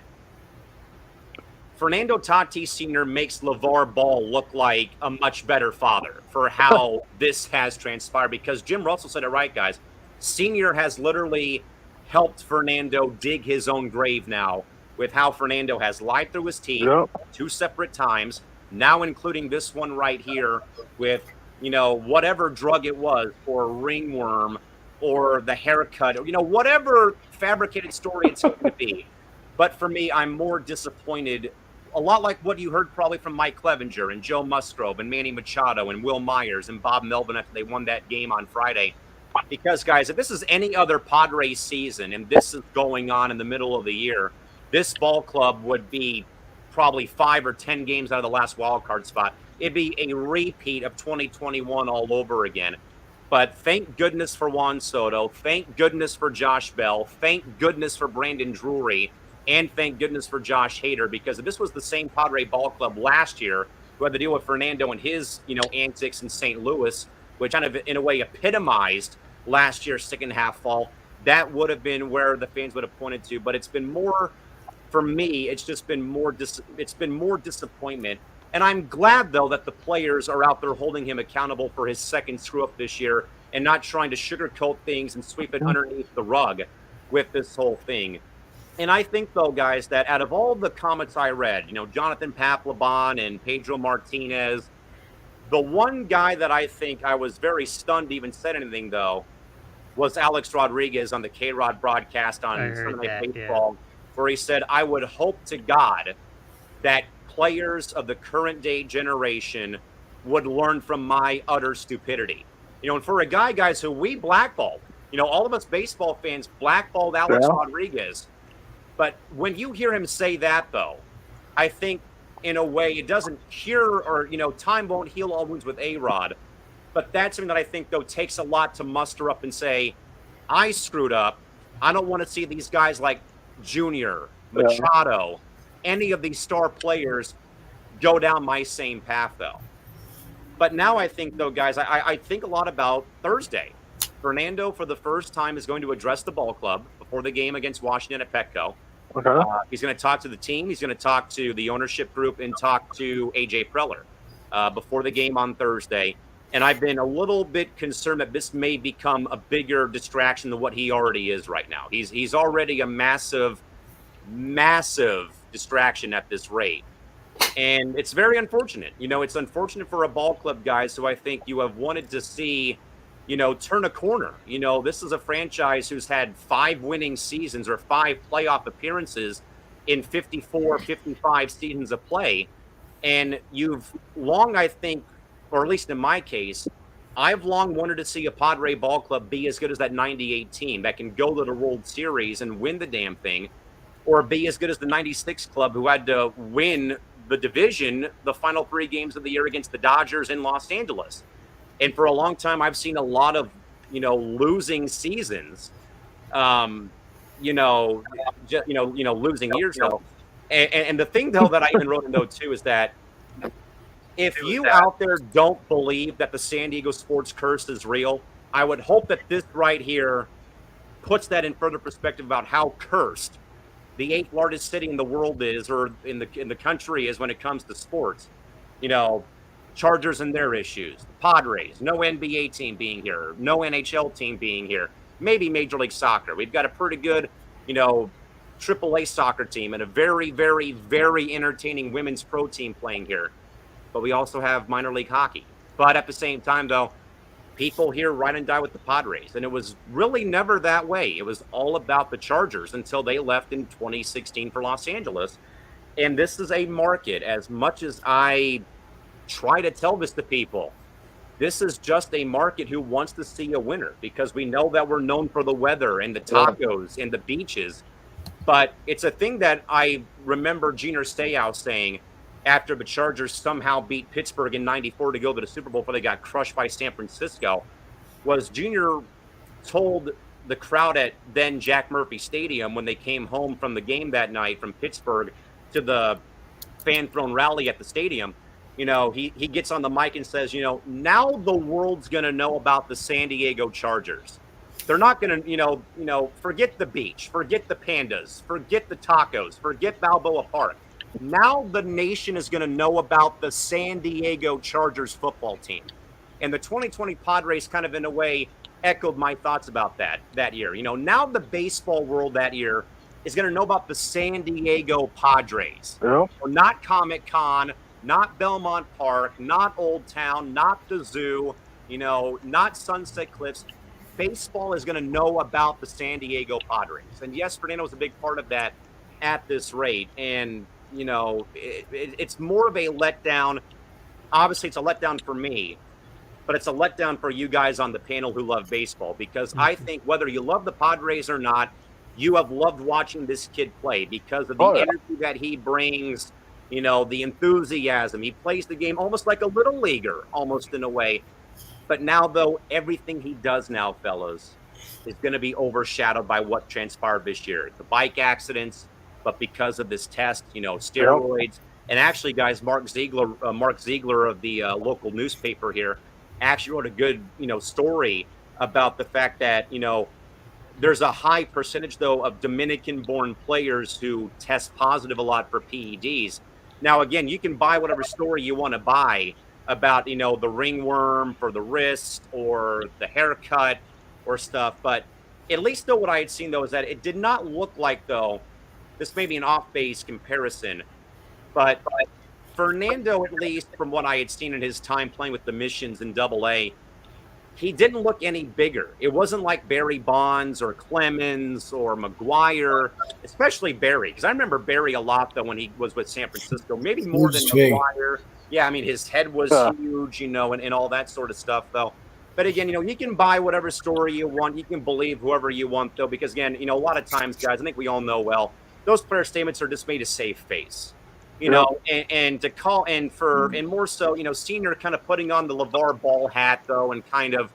Fernando Tatis Sr. makes LeVar Ball look like a much better father for how this has transpired. Because Jim Russell said it right, guys. Senior has literally helped Fernando dig his own grave now with how Fernando has lied through his teeth 2 separate times. Now including this one right here with, whatever drug it was, or ringworm, or the haircut, or, whatever fabricated story it's going to be. But for me, I'm more disappointed, a lot like what you heard probably from Mike Clevenger and Joe Musgrove and Manny Machado and Will Myers and Bob Melvin after they won that game on Friday. Because, guys, if this is any other Padres season and this is going on in the middle of the year, this ball club would be probably 5 or 10 games out of the last wild card spot. It'd be a repeat of 2021 all over again. But thank goodness for Juan Soto. Thank goodness for Josh Bell. Thank goodness for Brandon Drury. And thank goodness for Josh Hader, because if this was the same Padre ball club last year who had to deal with Fernando and his, antics in St. Louis, which kind of in a way epitomized last year's second half fall, that would have been where the fans would have pointed to. But it's been more, for me, it's just been more disappointment. And I'm glad, though, that the players are out there holding him accountable for his second screw-up this year and not trying to sugarcoat things and sweep it underneath the rug with this whole thing. And I think, though, guys, that out of all the comments I read, Jonathan Papelbon and Pedro Martinez, the one guy that I think I was very stunned to even said anything, though, was Alex Rodriguez on the K-Rod broadcast on Sunday Night Baseball, where he said, I would hope to God that players of the current day generation would learn from my utter stupidity. And for a guy, guys, who we blackballed All of us baseball fans blackballed Alex Yeah. Rodriguez. But when you hear him say that, though, I think in a way it doesn't cure or, time won't heal all wounds with A-Rod. But that's something that I think, though, takes a lot to muster up and say, I screwed up. I don't want to see these guys like Junior, Machado, any of these star players go down my same path, though. But now I think, though, guys, I think a lot about Thursday. Fernando, for the first time, is going to address the ball club before the game against Washington at Petco. Okay. He's going to talk to the team. He's going to talk to the ownership group and talk to A.J. Preller before the game on Thursday. And I've been a little bit concerned that this may become a bigger distraction than what he already is right now. He's already a massive, massive distraction at this rate. And it's very unfortunate. It's unfortunate for a ball club, guys, who I think you have wanted to see, turn a corner. This is a franchise who's had 5 winning seasons or 5 playoff appearances in 54, 55 seasons of play. And you've long, I think, or at least in my case, I've long wanted to see a Padre ball club be as good as that 98 team that can go to the World Series and win the damn thing, or be as good as the 96 club who had to win the division the final 3 games of the year against the Dodgers in Los Angeles. And for a long time, I've seen a lot of, losing seasons, losing years. Though. And the thing, though, that I even wrote in, though, too, is that if you out there don't believe that the San Diego sports curse is real, I would hope that this right here puts that in further perspective about how cursed the 8th largest city in the world is, or in the country is, when it comes to sports. Chargers and their issues, Padres, no NBA team being here, no NHL team being here, maybe Major League Soccer. We've got a pretty good, AAA soccer team and a very, very, very entertaining women's pro team playing here. But we also have minor league hockey. But at the same time, though, people here ride and die with the Padres. And it was really never that way. It was all about the Chargers until they left in 2016 for Los Angeles. And this is a market, as much as I try to tell this to people, this is just a market who wants to see a winner, because we know that we're known for the weather and the tacos and the beaches. But it's a thing that I remember Gene Stayhouse saying after the Chargers somehow beat Pittsburgh in '94 to go to the Super Bowl before they got crushed by San Francisco, was Junior told the crowd at then Jack Murphy Stadium when they came home from the game that night from Pittsburgh to the fan-thrown rally at the stadium, he gets on the mic and says, now the world's going to know about the San Diego Chargers. They're not going to, forget the beach, forget the pandas, forget the tacos, forget Balboa Park. Now the nation is going to know about the San Diego Chargers football team. And the 2020 Padres kind of, in a way, echoed my thoughts about that year. Now the baseball world that year is going to know about the San Diego Padres. Yep. Not Comic-Con, not Belmont Park, not Old Town, not the zoo, not Sunset Cliffs. Baseball is going to know about the San Diego Padres. And yes, Fernando was a big part of that at this rate. And, it's more of a letdown. Obviously, it's a letdown for me, but it's a letdown for you guys on the panel who love baseball, because I think whether you love the Padres or not, you have loved watching this kid play because of the energy that he brings, the enthusiasm. He plays the game almost like a little leaguer, almost in a way. But now, though, everything he does now, fellas, is going to be overshadowed by what transpired this year. The bike accidents, but because of this test, steroids. And actually, guys, Mark Ziegler of the local newspaper here actually wrote a good, story about the fact that, there's a high percentage, though, of Dominican-born players who test positive a lot for PEDs. Now, again, you can buy whatever story you want to buy about, the ringworm for the wrist or the haircut or stuff. But at least, though, what I had seen, though, is that it did not look like, though, this may be an off-base comparison, but Fernando, at least from what I had seen in his time playing with the Missions in AA, he didn't look any bigger. It wasn't like Barry Bonds or Clemens or McGuire, especially Barry, because I remember Barry a lot, though, when he was with San Francisco, maybe more than McGuire. Yeah, I mean, his head was huge, and all that sort of stuff, though. But again, you can buy whatever story you want. You can believe whoever you want, though, because again, a lot of times, guys, I think we all know well, those player statements are just made to save face. Yep. And to call and more so, Senior kind of putting on the LeVar Ball hat though, and kind of,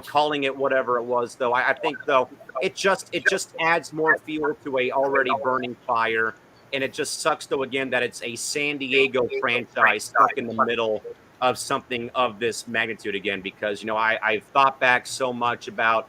calling it whatever it was though. I think though it just adds more fuel to a already burning fire, and it just sucks though again that it's a San Diego franchise stuck in the middle of something of this magnitude again, because I've thought back so much about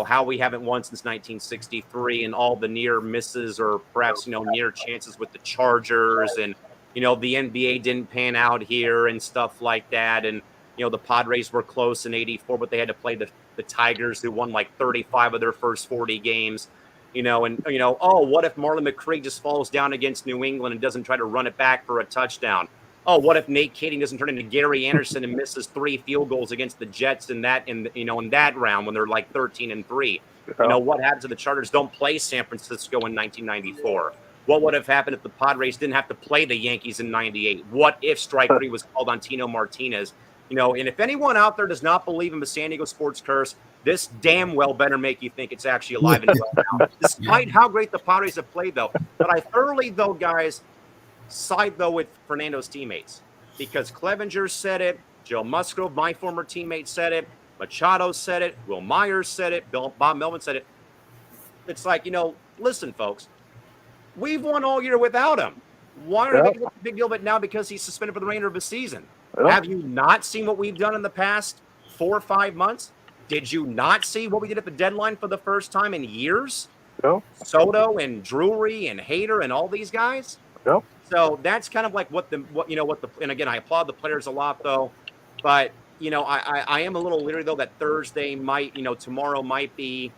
how we haven't won since 1963 and all the near misses or perhaps, near chances with the Chargers, and, the NBA didn't pan out here and stuff like that. And, the Padres were close in 84, but they had to play the Tigers, who won like 35 of their first 40 games, oh, what if Marlon McCree just falls down against New England and doesn't try to run it back for a touchdown? Oh, what if Nate Kading doesn't turn into Gary Anderson and misses 3 field goals against the Jets in that round when they're like 13-3? What happens if the Chargers don't play San Francisco in 1994? What would have happened if the Padres didn't have to play the Yankees in 98? What if strike 3 was called on Tino Martinez? And if anyone out there does not believe in the San Diego sports curse, this damn well better make you think it's actually alive and well now, despite how great the Padres have played, though. But I thoroughly, though, guys, side though with Fernando's teammates, because Clevenger said it, Joe Musgrove, my former teammate, said it, Machado said it, Will Myers said it, Bob Melvin said it. It's like, listen, folks, we've won all year without him. Why are we making a big deal of it now because he's suspended for the remainder of the season? Have you not seen what we've done in the past 4 or 5 months? Did you not see what we did at the deadline for the first time in years? Soto and Drury and Hader and all these guys? So that's kind of like and again, I applaud the players a lot though, but I am a little leery though that Thursday might, tomorrow might be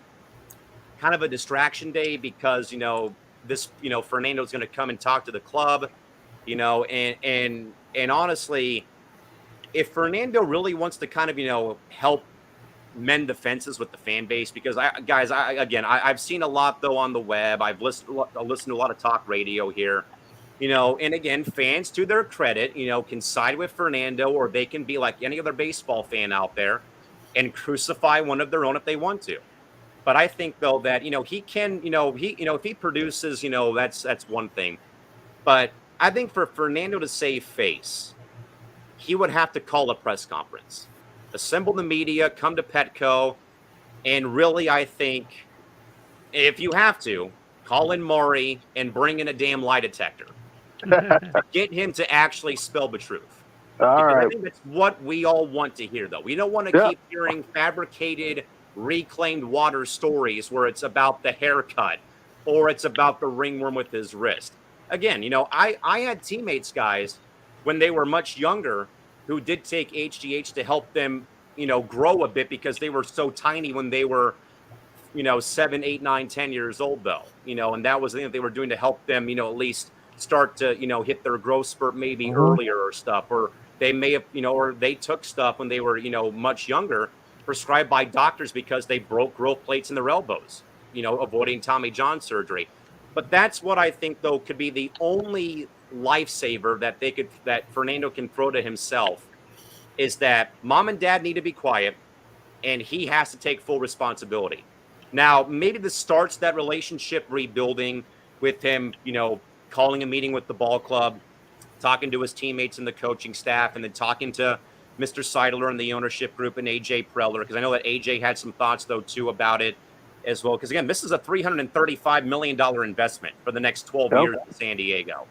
kind of a distraction day, because this Fernando's going to come and talk to the club, and honestly, if Fernando really wants to kind of help mend the fences with the fan base, because I've seen a lot though on the web. I've listened to a lot of talk radio here. And again, fans, to their credit, can side with Fernando, or they can be like any other baseball fan out there and crucify one of their own if they want to. But I think though that, he can, if he produces, that's one thing. But I think for Fernando to save face, he would have to call a press conference, assemble the media, come to Petco, and really, I think, if you have to, call in Maury and bring in a damn lie detector. Get him to actually spell the truth. All right. I think that's what we all want to hear, though. We don't want to keep hearing fabricated, reclaimed water stories where it's about the haircut or it's about the ringworm with his wrist. Again, I had teammates, guys, when they were much younger, who did take HGH to help them, grow a bit, because they were so tiny when they were, 7, 8, 9, 10 years old, though, and that was the thing that they were doing to help them, at least start to, hit their growth spurt maybe earlier or stuff, or they may have, or they took stuff when they were, much younger, prescribed by doctors because they broke growth plates in their elbows, avoiding Tommy John surgery. But that's what I think, though, could be the only lifesaver that Fernando can throw to himself, is that mom and dad need to be quiet and he has to take full responsibility. Now, maybe this starts that relationship rebuilding with him, calling a meeting with the ball club, talking to his teammates and the coaching staff, and then talking to Mr. Seidler and the ownership group and AJ Preller, because I know that AJ had some thoughts, though, too, about it as well. Because, again, this is a $335 million investment for the next 12 years in San Diego.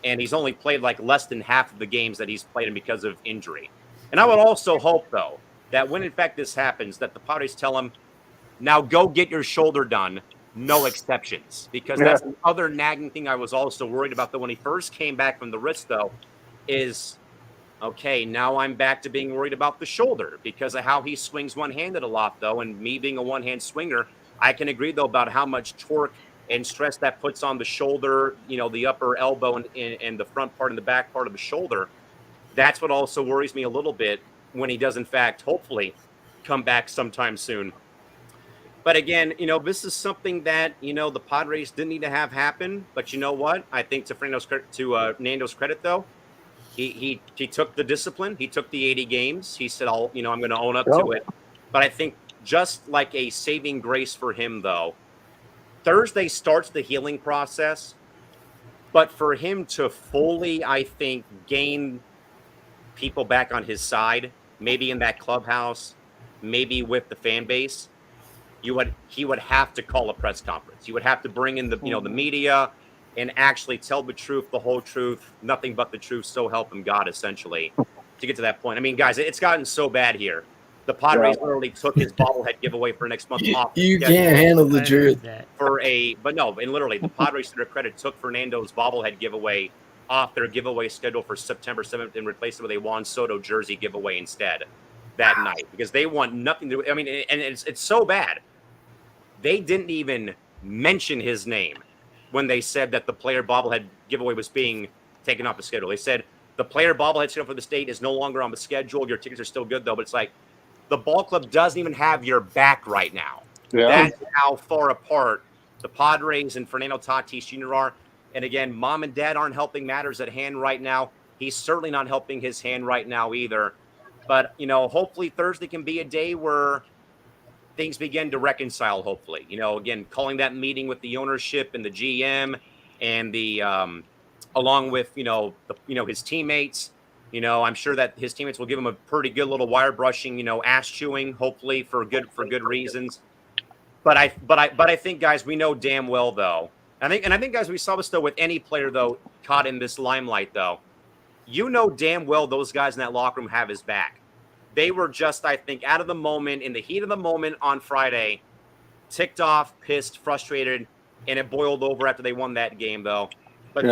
And he's only played like less than half of the games that he's played in because of injury. And I would also hope, though, that when, in fact, this happens, that the Padres tell him, now go get your shoulder done, no exceptions. Because that's the other nagging thing I was also worried about, though, when he first came back from the wrist, though, is, okay, now I'm back to being worried about the shoulder because of how he swings one-handed a lot, though. And me being a one-hand swinger, I can agree, though, about how much torque and stress that puts on the shoulder, the upper elbow and the front part and the back part of the shoulder. That's what also worries me a little bit when he does, in fact, hopefully come back sometime soon. But again, this is something that, the Padres didn't need to have happen. But you know what? I think to Nando's credit, though, he took the discipline. He took the 80 games. He said, I'm going to own up to it. But I think just like a saving grace for him, though, Thursday starts the healing process. But for him to fully, I think, gain people back on his side, maybe in that clubhouse, maybe with the fan base, he would have to call a press conference. He would have to bring in the the media and actually tell the truth, the whole truth, nothing but the truth, so help him God, essentially, to get to that point. I mean, guys, it's gotten so bad here. The Padres literally took his bobblehead giveaway for next month off. You can't handle the I truth. heard that. And literally, the Padres, to their credit, took Fernando's bobblehead giveaway off their giveaway schedule for September 7th and replaced it with a Juan Soto jersey giveaway instead that night, because they want nothing to do. I mean, and it's so bad. They didn't even mention his name when they said that the player bobblehead giveaway was being taken off the schedule. They said the player bobblehead schedule for the state is no longer on the schedule. Your tickets are still good, though. But it's like the ball club doesn't even have your back right now. Yeah. That's how far apart the Padres and Fernando Tatis Jr. are. And again, mom and dad aren't helping matters at hand right now. He's certainly not helping his hand right now either. But, hopefully Thursday can be a day where things begin to reconcile, hopefully. Again, calling that meeting with the ownership and the GM and the along with, his teammates. I'm sure that his teammates will give him a pretty good little wire brushing, ass chewing, hopefully for good reasons. But I think, guys, we know damn well, though. I think, guys, we saw this, though, with any player, though, caught in this limelight, though. Damn well those guys in that locker room have his back. They were just, I think, out of the moment, in the heat of the moment on Friday, ticked off, pissed, frustrated, and it boiled over after they won that game, though. But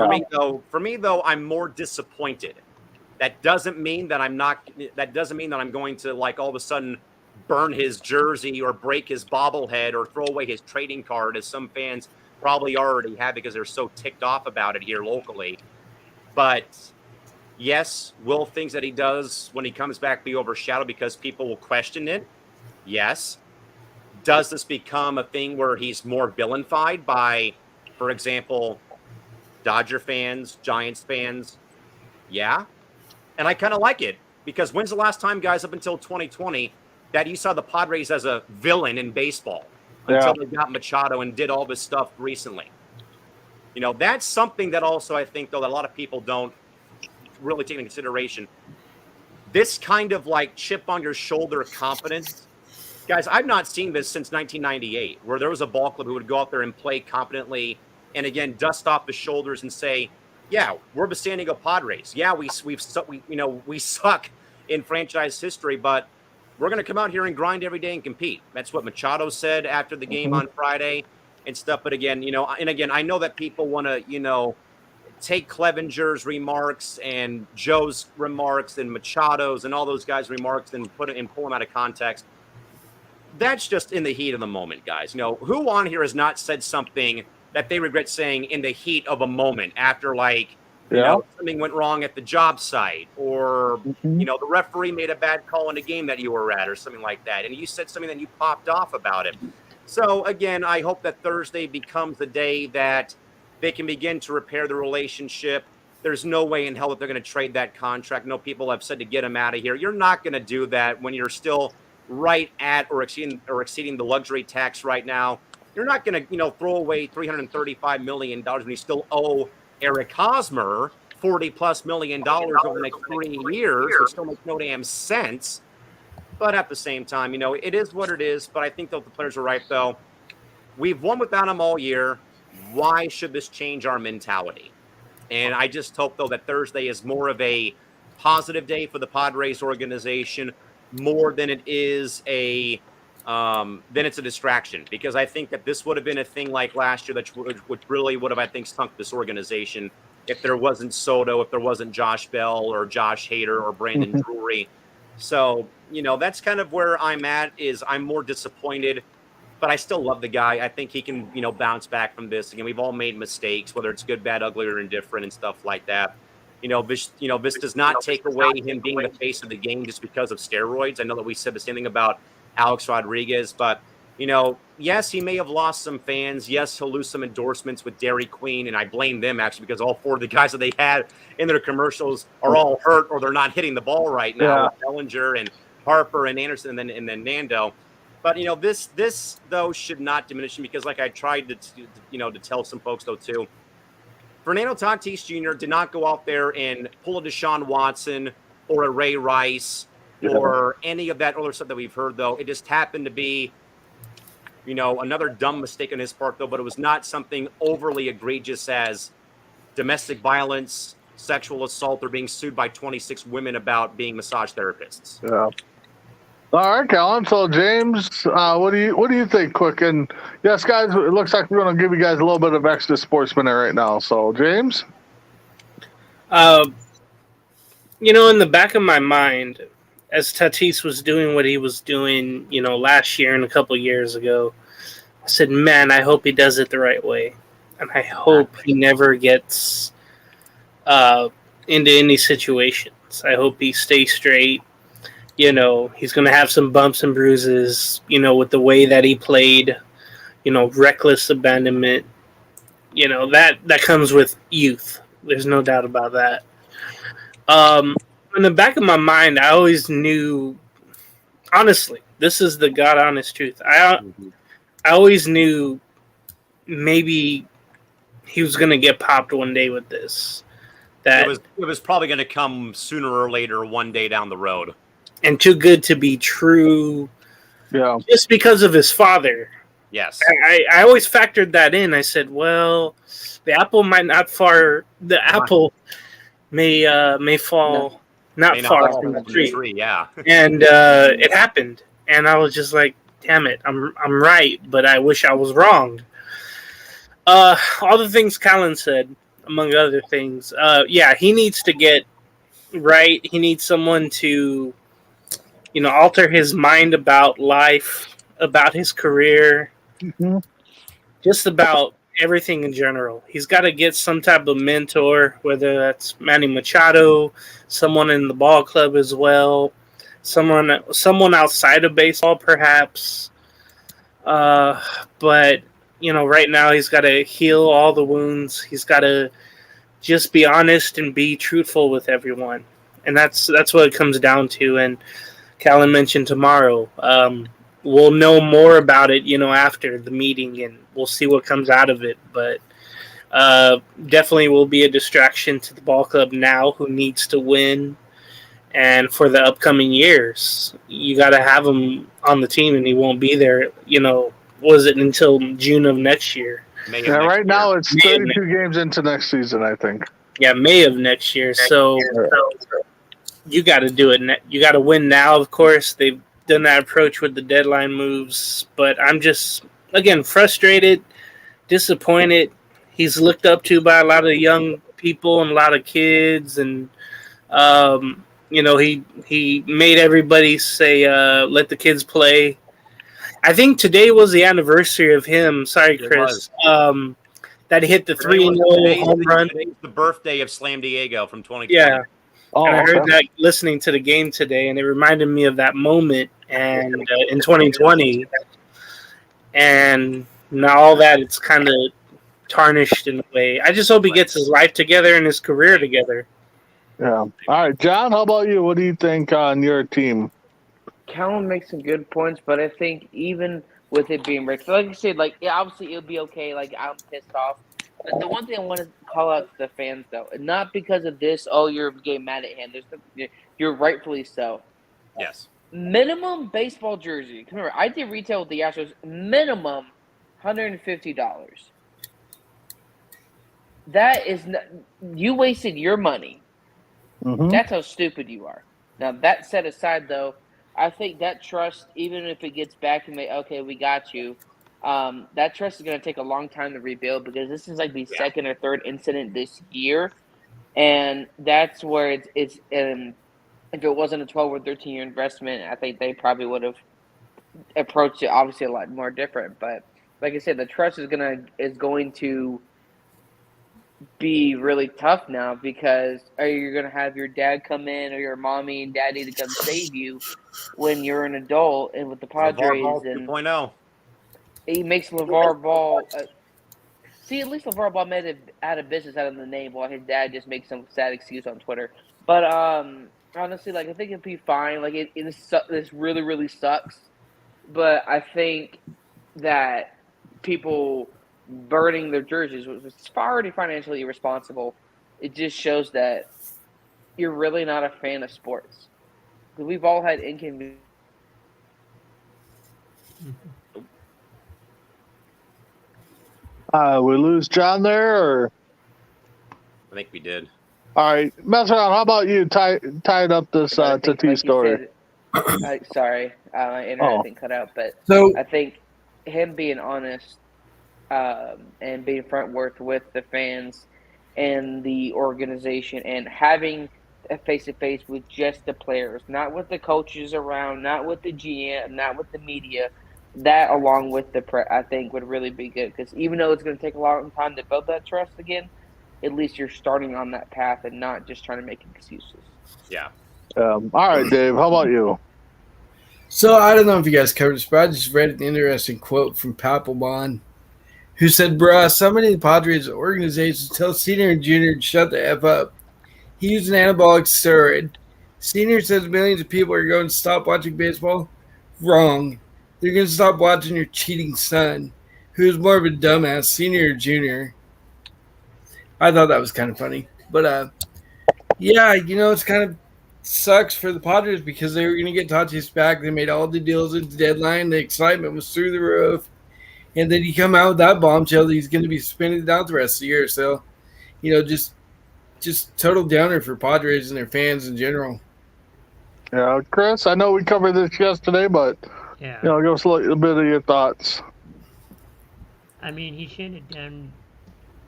for me, though, I'm more disappointed. That doesn't mean that I'm going to, like, all of a sudden burn his jersey or break his bobblehead or throw away his trading card, as some fans probably already have because they're so ticked off about it here locally. But yes, will things that he does when he comes back be overshadowed because people will question it? Yes. Does this become a thing where he's more vilified by, for example, Dodger fans, Giants fans? Yeah. And I kind of like it, because when's the last time, guys, up until 2020, that you saw the Padres as a villain in baseball until they got Machado and did all this stuff recently? That's something that also I think, though, that a lot of people don't really take into consideration. This kind of like chip on your shoulder confidence. Guys, I've not seen this since 1998, where there was a ball club who would go out there and play competently and, again, dust off the shoulders and say, yeah, we're the San Diego Padres. Yeah, we suck in franchise history, but we're going to come out here and grind every day and compete. That's what Machado said after the game on Friday and stuff. But again, I know that people want to, take Clevenger's remarks and Joe's remarks and Machado's and all those guys' remarks and pull them out of context. That's just in the heat of the moment, guys. Who on here has not said something that they regret saying in the heat of a moment after, like, something went wrong at the job site, or, the referee made a bad call in a game that you were at or something like that, and you said something that you popped off about it. So, again, I hope that Thursday becomes the day that they can begin to repair the relationship. There's no way in hell that they're going to trade that contract. No, people have said to get him out of here. You're not going to do that when you're still right at or exceeding the luxury tax right now. You're not going to, throw away $335 million when you still owe Eric Hosmer $40+ million over the next 3 years. It still makes no damn sense. But at the same time, it is what it is. But I think that the players are right, though. We've won without him all year. Why should this change our mentality? And I just hope, though, that Thursday is more of a positive day for the Padres organization, more than it is then it's a distraction, because I think that this would have been a thing like last year that which really would have, I think, stunk this organization if there wasn't Soto, if there wasn't Josh Bell or Josh Hader or Brandon Drury. So, that's kind of where I'm at. Is I'm more disappointed, but I still love the guy. I think he can, bounce back from this. Again, we've all made mistakes, whether it's good, bad, ugly, or indifferent and stuff like that. This does not take away him being the face of the game just because of steroids. I know that we said the same thing about Alex Rodriguez, but, yes, he may have lost some fans. Yes, he'll lose some endorsements with Dairy Queen, and I blame them, actually, because all 4 of the guys that they had in their commercials are all hurt or they're not hitting the ball right now. With Bellinger and Harper and Anderson, and then Nando. But this though should not diminish him, because like I tried to tell some folks though too. Fernando Tatis Jr. did not go out there and pull a Deshaun Watson or a Ray Rice or any of that other stuff that we've heard, though. It just happened to be, another dumb mistake on his part, though, but it was not something overly egregious as domestic violence, sexual assault, or being sued by 26 women about being massage therapists. Yeah. All right, Colin. So, James, what do you think, quick? And yes, guys, it looks like we're going to give you guys a little bit of extra Sportsminute right now. So, James? In the back of my mind, as Tatis was doing what he was doing, last year and a couple years ago, I said, man, I hope he does it the right way. And I hope he never gets into any situations. I hope he stays straight. He's going to have some bumps and bruises, with the way that he played, reckless abandonment. That comes with youth. There's no doubt about that. In the back of my mind, I always knew, honestly, this is the God honest truth. I always knew maybe he was going to get popped one day with this. That it was probably going to come sooner or later, one day down the road. And too good to be true. Yeah. Just because of his father. Yes. I always factored that in. I said, well, the apple might not far. The apple may fall not far from the tree. Yeah. And it happened, and I was just like, damn it, I'm right, but I wish I was wrong. All the things Colin said, among other things. He needs to get right. He needs someone to, alter his mind about life, about his career, just about everything in general. He's got to get some type of mentor, whether that's Manny Machado, someone in the ball club as well, someone outside of baseball perhaps. But right now he's got to heal all the wounds. He's got to just be honest and be truthful with everyone, and that's what it comes down to. And Callan mentioned tomorrow. We'll know more about it, after the meeting, and we'll see what comes out of it. But definitely will be a distraction to the ball club now, who needs to win. And for the upcoming years, you got to have him on the team, and he won't be there, was it until June of next year? Right now it's 32 games into next season, I think. Yeah, May of next year. So you got to do it. You got to win now, of course. They've done that approach with the deadline moves, but I'm just, again, frustrated, disappointed. He's looked up to by a lot of young people and a lot of kids, and he made everybody say, let the kids play. I think today was the anniversary of him. Sorry, Chris. That he hit the 3-0 home run. Today's the birthday of Slam Diego from 2020. Yeah. And I heard that listening to the game today, and it reminded me of that moment and in 2020. And now all that, it's kind of tarnished in a way. I just hope he gets his life together and his career together. Yeah. All right, John, how about you? What do you think on your team? Callum makes some good points, but I think even with it being rigged, like I said, obviously it'll be okay. I'm pissed off. But the one thing I want to call out to the fans, though, not because of this, you're getting mad at him. You're rightfully so. Yes. Minimum baseball jersey. Remember, I did retail with the Astros. Minimum $150. That is not, you wasted your money. Mm-hmm. That's how stupid you are. Now, that set aside, though, I think that trust, even if it gets back and okay, we got you, that trust is going to take a long time to rebuild, because this is the second or third incident this year, and that's where it's if it wasn't a 12 or 13-year investment, I think they probably would have approached it obviously a lot more different. But like I said, the trust is going to be really tough now, because you're going to have your dad come in, or your mommy and daddy to come save you when you're an adult, and with the Padres. And 2.0. he makes LeVar Ball See, at least LeVar Ball made it out of business out of the name, while his dad just makes some sad excuse on Twitter. But honestly, like I think it'd be fine. Like this really really sucks. But I think that people burning their jerseys was already financially irresponsible. It just shows that you're really not a fan of sports. Because we've all had inconvenience. We lose John there, or I think we did. all right, mess around. How about you tied up this I think, Tatis like you story? said, sorry, my internet thing cut out. But So I think him being honest and being front worth with the fans and the organization and having a face-to-face with just the players, not with the coaches around, not with the GM, not with the media, that along with the press, I think would really be good. Because even though it's going to take a long time to build that trust again, at least you're starting on that path and not just trying to make excuses. Yeah. All right, Dave. How about you? So I don't know if you guys covered this, but I just read an interesting quote from Papelbon, who said, "Bruh, somebody in the Padres organization tells Senior and Junior to shut the F up. He used an anabolic steroid. Senior says millions of people are going to stop watching baseball. Wrong. They're going to stop watching your cheating son, who is more of a dumbass, Senior or Junior." I thought that was kind of funny. But, yeah, it's kind of sucks for the Padres because they were going to get Tatis back. They made all the deals at the deadline. The excitement was through the roof. And then you come out with that bombshell that he's going to be spinning it out the rest of the year. So, just total downer for Padres and their fans in general. Yeah, Chris. I know we covered this yesterday, but Yeah. give us a little bit of your thoughts. I mean, he shouldn't have done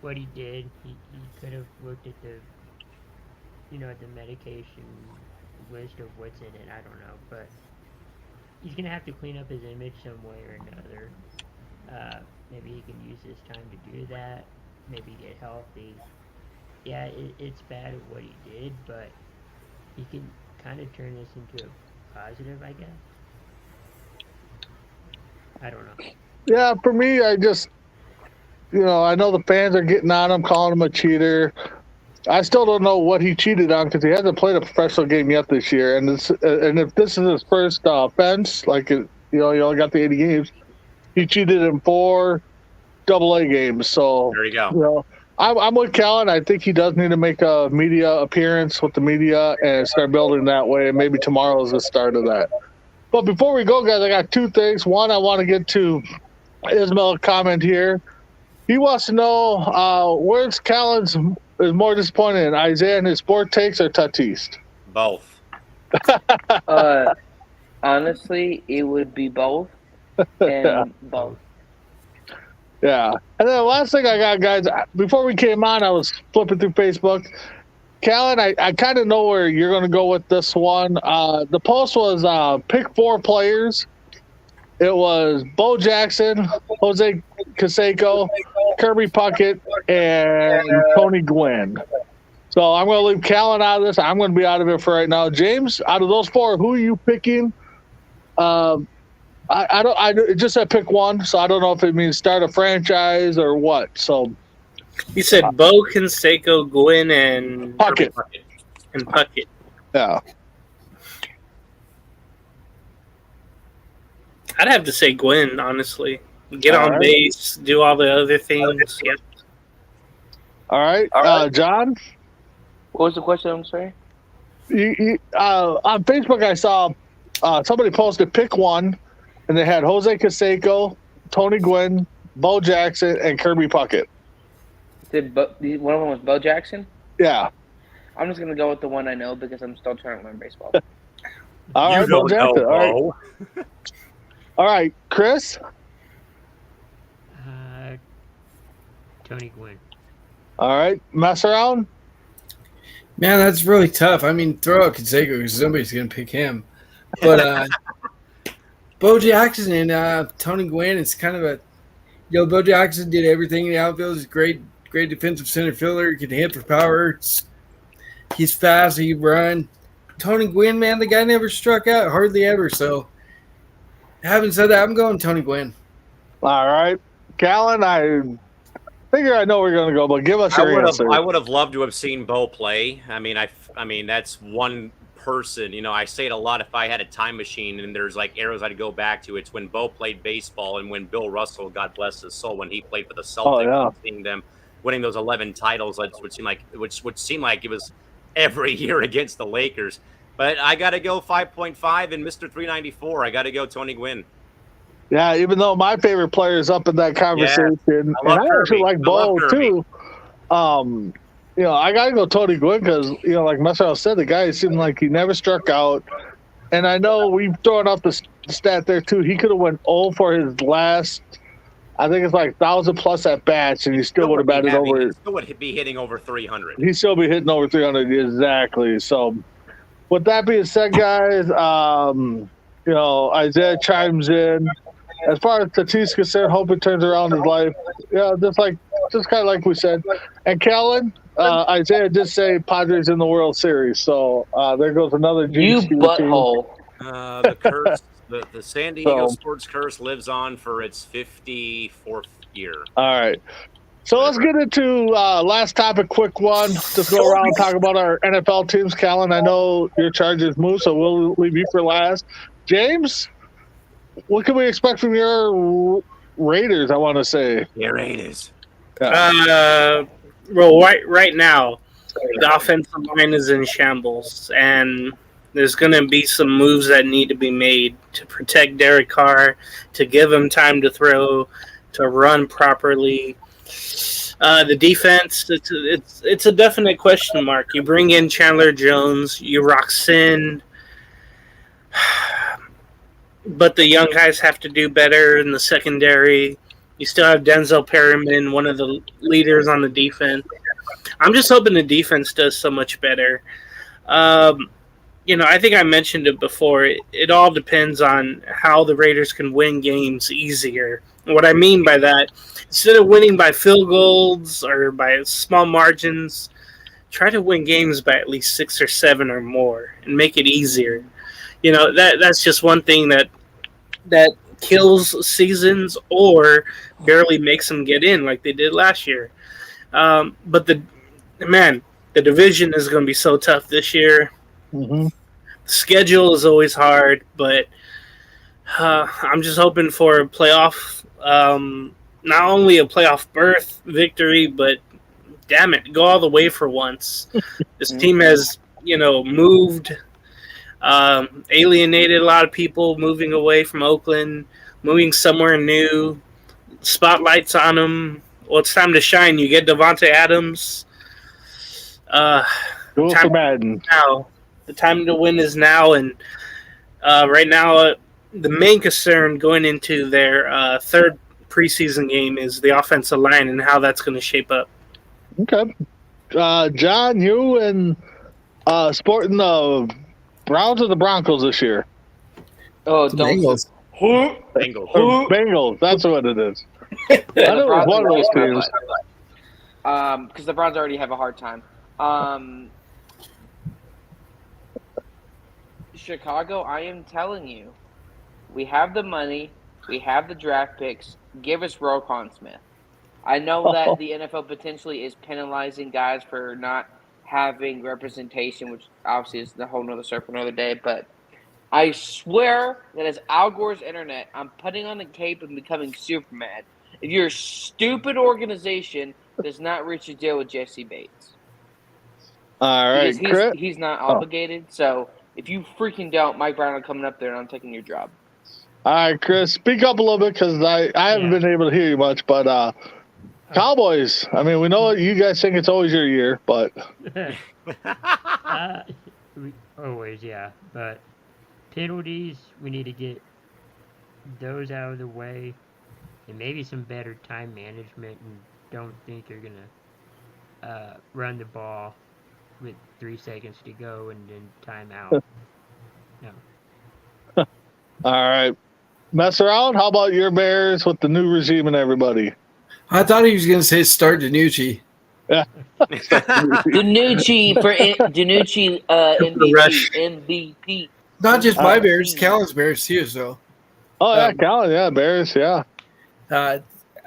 what he did. He could have looked at the medication list of what's in it. I don't know, but he's gonna have to clean up his image some way or another. Maybe he can use this time to do that. Maybe get healthy. Yeah, it's bad at what he did, but he can kind of turn this into a positive, I guess. I don't know. Yeah, for me, I just, I know the fans are getting on him, calling him a cheater. I still don't know what he cheated on because he hasn't played a professional game yet this year. And if this is his first offense, he only got the 80 games, he cheated in 4 AA games. So There you go. I'm with Callan. I think he does need to make a media appearance with the media and start building that way. And maybe tomorrow is the start of that. But before we go, guys, I got 2 things. One, I want to get to Ismail's comment here. He wants to know where's Callan's is more disappointed in, Isaiah and his sport takes or Tatis? Both. Honestly, it would be both. And both. Yeah. And then the last thing I got, guys, before we came on, I was flipping through Facebook. Callan, I kind of know where you're going to go with this one. The post was pick 4 players. It was Bo Jackson, Jose Canseco, Kirby Puckett, and Tony Gwynn. So I'm going to leave Callan out of this. I'm going to be out of it for right now. James, out of those 4, who are you picking? It just said pick one, so I don't know if it means start a franchise or what. So You said Bo, Canseco, Gwynn, and Puckett. Puckett. Yeah. I'd have to say Gwynn, honestly. Get All on right. base, do all the other things. Yep. All right. John, What was the question? I'm sorry. on Facebook, I saw somebody posted pick one, and they had Jose Canseco, Tony Gwynn, Bo Jackson, and Kirby Puckett. One of them was Bo Jackson? Yeah. I'm just going to go with the one I know because I'm still trying to learn baseball. All right, Bo Jackson. All right. All right, Chris. Tony Gwynn. All right, mess around. Man, that's really tough. I mean, throw out Canseco because somebody's going to pick him. But Bo Jackson and Tony Gwynn, it's kind of a Bo Jackson did everything in the outfield. He's a great defensive center fielder. He can hit for power. He's fast. He can run. Tony Gwynn, man, the guy never struck out, hardly ever. So, having said that, I'm going Tony Gwynn. All right, Callan. figure I know where you're going to go, but give us your answer. I would have loved to have seen Bo play. I mean, that's one person. You know, I say it a lot. If I had a time machine and there's like arrows I'd go back to, it's when Bo played baseball and when Bill Russell, God bless his soul, when he played for the Celtics, and seeing them winning those 11 titles, which seemed like it was every year against the Lakers. But I got to go 5.5 and Mr. 394. I got to go Tony Gwynn. Yeah, even though my favorite player is up in that conversation, and I actually like Bo too. You know, I gotta go Tony Gwynn because, you know, like Marcel said, the guy seemed like he never struck out. And I know we've thrown up the stat there too. He could have went 0 for his last, I think it's like 1,000+ at bats, and he still would have batted over. He still would be hitting over 300. He'd still be hitting over 300 exactly. So, with that being said, guys, you know, Isaiah chimes in. As far as Tatis concerned, hope it turns around his life. Yeah, just kind of like we said. And Kellen, Isaiah did say Padres in the World Series, so there goes another you butthole. The curse, the San Diego sports curse lives on for its 54th year. All right. So let's get into last topic, quick one. Just go around and talk about our NFL teams. Kellen, I know your Chargers move, so we'll leave you for last. James, what can we expect from your Raiders, I want to say? Yeah, Raiders. Yeah. Well, right now, the offensive line is in shambles, and there's going to be some moves that need to be made to protect Derek Carr, to give him time to throw, to run properly. The defense, it's a definite question mark. You bring in Chandler Jones, you rock Sin, but the young guys have to do better in the secondary. You still have Denzel Perryman, one of the leaders on the defense. I'm just hoping the defense does so much better. You know, I think I mentioned it before. It all depends on how the Raiders can win games easier. And what I mean by that, instead of winning by field goals or by small margins, try to win games by at least 6 or 7 or more and make it easier. You know, that's just one thing that kills seasons or barely makes them get in like they did last year. But the division is going to be so tough this year. Mm-hmm. The schedule is always hard, but I'm just hoping for a playoff, not only a playoff berth victory, but damn it, go all the way for once. This team has, you know, moved, alienated a lot of people, moving away from Oakland, moving somewhere new, spotlights on them. Well, it's time to shine. You get Devontae Adams. Go for Madden. Now. The time to win is now, and right now the main concern going into their third preseason game is the offensive line and how that's going to shape up. Okay. John, you and sporting the Browns or the Broncos this year? Oh, don't. Bengals. Bengals. That's what it is. I know it was one of those teams. Because the Browns already have a hard time. Chicago, I am telling you, we have the money, we have the draft picks. Give us Roquan Smith. I know that the NFL potentially is penalizing guys for not having representation, which obviously is the whole nother story for another day, but I swear that as Al Gore's internet, I'm putting on the cape and becoming Superman. If your stupid organization does not reach a deal with Jesse Bates. All right, he's not obligated, so if you freaking don't, Mike Brown will coming up there and I'm taking your job. All right, Chris, speak up a little bit because I haven't been able to hear you much, but Cowboys, I mean, we know you guys think it's always your year, but... Always, yeah. But penalties, we need to get those out of the way and maybe some better time management, and don't think you're going to run the ball with 3 seconds to go and then time out. No. All right. Mess around? How about your Bears with the new regime and everybody? I thought he was going to say start Danucci. Yeah. Danucci for Danucci MVP. Not just my Bears, Callan's Bears too. So. Oh yeah, Callan, yeah, Bears, yeah.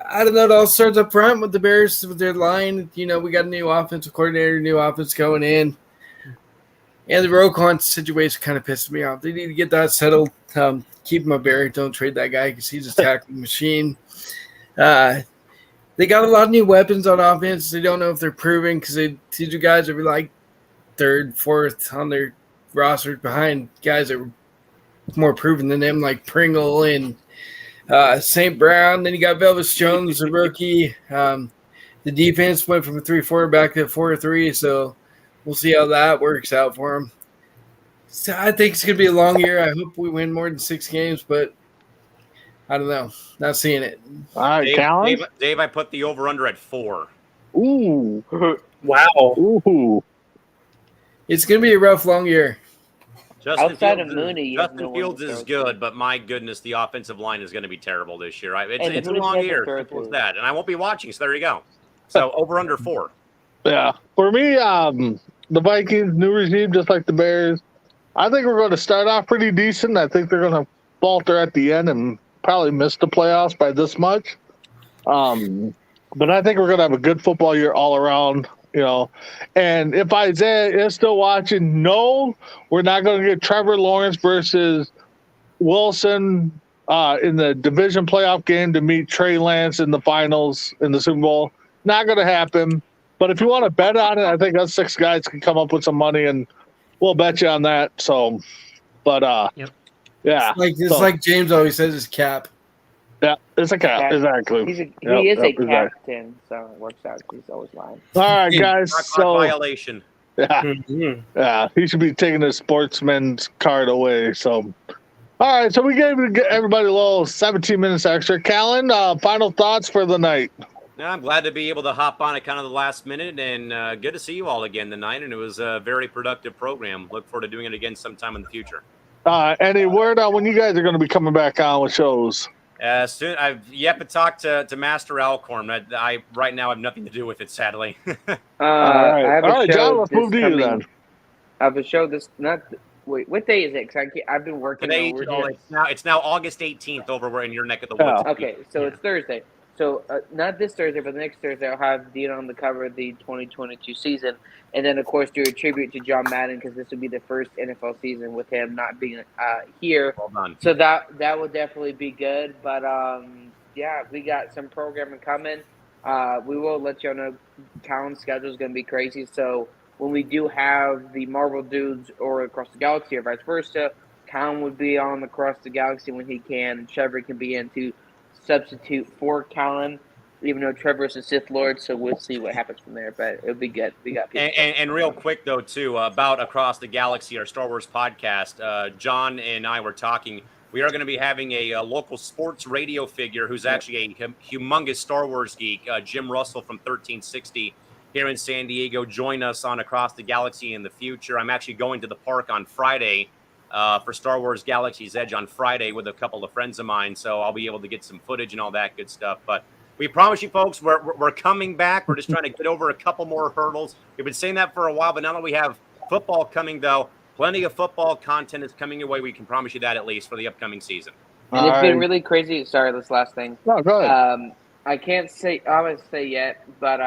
I don't know. It all starts up front with the Bears with their line. You know, we got a new offensive coordinator, new offense going in. And the Roquan situation kind of pissed me off. They need to get that settled. Keep him a Bear. Don't trade that guy because he's a tackling machine. They got a lot of new weapons on offense. They don't know if they're proving because these are guys that were like third, fourth on their roster behind guys that were more proven than them, like Pringle and St. Brown. Then you got Velvis Jones, a rookie. The defense went from a 3-4 back to a 4-3, so we'll see how that works out for them. So I think it's going to be a long year. I hope we win more than 6 games, but I don't know. Not seeing it. All right, Callan. Dave, I put the over-under at 4. Ooh. Wow. Ooh. It's going to be a rough, long year. Outside of Mooney, Justin Fields is good, but my goodness, the offensive line is going to be terrible this year. It's a long year. Simple as that. And I won't be watching, so there you go. So over-under 4. Yeah. For me, the Vikings, new regime, just like the Bears. I think we're going to start off pretty decent. I think they're going to falter at the end and probably miss the playoffs by this much. But I think we're going to have a good football year all around, you know. And if Isaiah is still watching, no, we're not going to get Trevor Lawrence versus Wilson in the division playoff game to meet Trey Lance in the finals in the Super Bowl. Not going to happen. But if you want to bet on it, I think us 6 guys can come up with some money, and we'll bet you on that. So, but yeah, It's like James always says, it's cap. Yeah, it's a cap. Exactly. He is a captain, so it works out. He's always lying. All right, guys. So violation. Yeah, yeah. He should be taking his sportsman's card away. So, all right. So we gave everybody a little 17 minutes extra. Callan, final thoughts for the night. Yeah, I'm glad to be able to hop on at kind of the last minute, and good to see you all again tonight. And it was a very productive program. Look forward to doing it again sometime in the future. Any word on when you guys are going to be coming back on with shows? Soon, I've yet to talk to Master Alcorn. I right now have nothing to do with it, sadly. All right, John. Let's move to you then. I have a show Wait, what day is it? Because I've been working. Today, it's now August 18th over in your neck of the woods. Okay, so it's Thursday. So not this Thursday, but the next Thursday, I'll have Dean on the cover of the 2022 season, and then of course do a tribute to John Madden because this will be the first NFL season with him not being here. Well done. So that will definitely be good. But yeah, we got some programming coming. We will let you know. Callan's schedule is going to be crazy. So when we do have the Marvel dudes or Across the Galaxy or vice versa, Callan would be on Across the Galaxy when he can, and Trevor can be in to substitute for Callan, even though Trevor is a Sith Lord, so we'll see what happens from there. But it'll be good. We got people. And real quick though, too, about Across the Galaxy, our Star Wars podcast. John and I were talking. We are going to be having a local sports radio figure who's actually a humongous Star Wars geek, Jim Russell from 1360 here in San Diego. Join us on Across the Galaxy in the future. I'm actually going to the park on Friday. For Star Wars Galaxy's Edge on Friday with a couple of friends of mine, so I'll be able to get some footage and all that good stuff. But we promise you, folks, we're coming back. We're just trying to get over a couple more hurdles. We've been saying that for a while, but now that we have football coming, though, plenty of football content is coming your way. We can promise you that at least for the upcoming season. And it's been really crazy. Sorry, this last thing. No, go ahead. I can't say, I'm going to say yet, but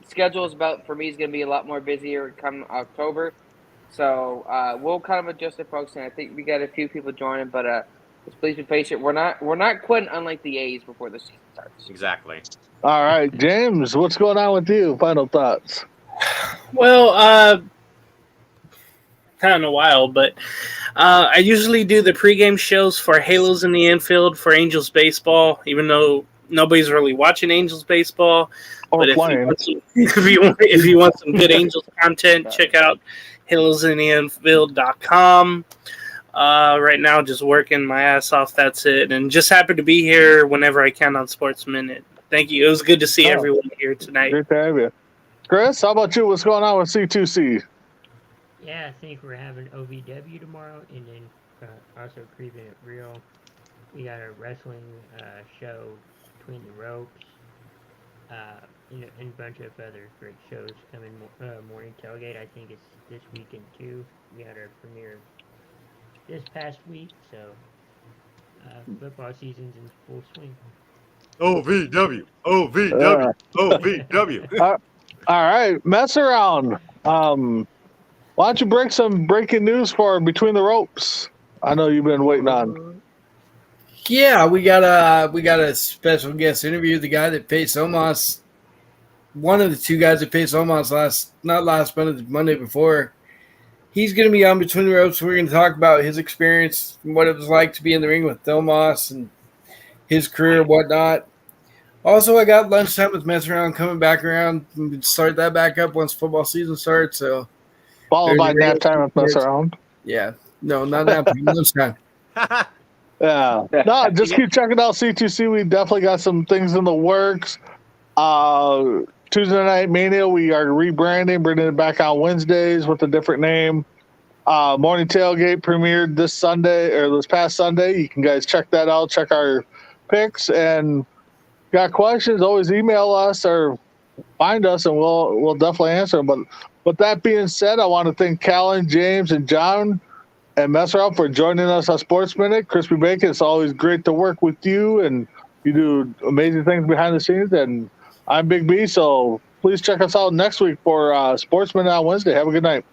schedule is for me is going to be a lot more busier come October. So we'll kind of adjust it, folks, and I think we got a few people joining, but just please be patient. We're not quitting, unlike the A's before the season starts. Exactly. All right, James, what's going on with you? Final thoughts. Well, not in a while, but I usually do the pregame shows for Halos in the Infield for Angels baseball, even though nobody's really watching Angels baseball. Or but playing. if you want some good Angels content, check out HalosInTheInfield.com. Right now, just working my ass off. That's it. And just happy to be here whenever I can on Sportsminute. Thank you. It was good to see everyone here tonight. Great to have you. Chris, how about you? What's going on with C2C? Yeah, I think we're having OVW tomorrow, and then also Creeping It Real. We got a wrestling show, Between the Ropes, and a bunch of other great shows coming. Morning Tailgate, I think, is this weekend too. We had our premiere this past week, so football season's in full swing. OVW, OVW, OVW. All right, mess around. Why don't you break some breaking news for Between the Ropes? I know you've been waiting on. Yeah, we got a special guest interview. The guy that faced Omos, one of the two guys that faced Omos not last Monday, the Monday before. He's going to be on Between the Ropes. We're going to talk about his experience and what it was like to be in the ring with Omos and his career and whatnot. Also, I got lunchtime with Mess Around coming back around. We can start that back up once football season starts. So Followed by nap time with Mess Around. Yeah, no, not nap time. Lunchtime. Yeah. No, just keep checking out C2C. We definitely got some things in the works. Tuesday Night Mania, we are rebranding, bringing it back on Wednesdays with a different name. Morning Tailgate premiered this past Sunday. You can guys check that out. Check our picks, and got questions, always email us or find us, and we'll definitely answer them. But with that being said, I want to thank Callan, James, and John and Messer for joining us on Sports Minute. Crispy Bacon, it's always great to work with you, and you do amazing things behind the scenes. And I'm Big B, so please check us out next week for Sports Minute on Wednesday. Have a good night.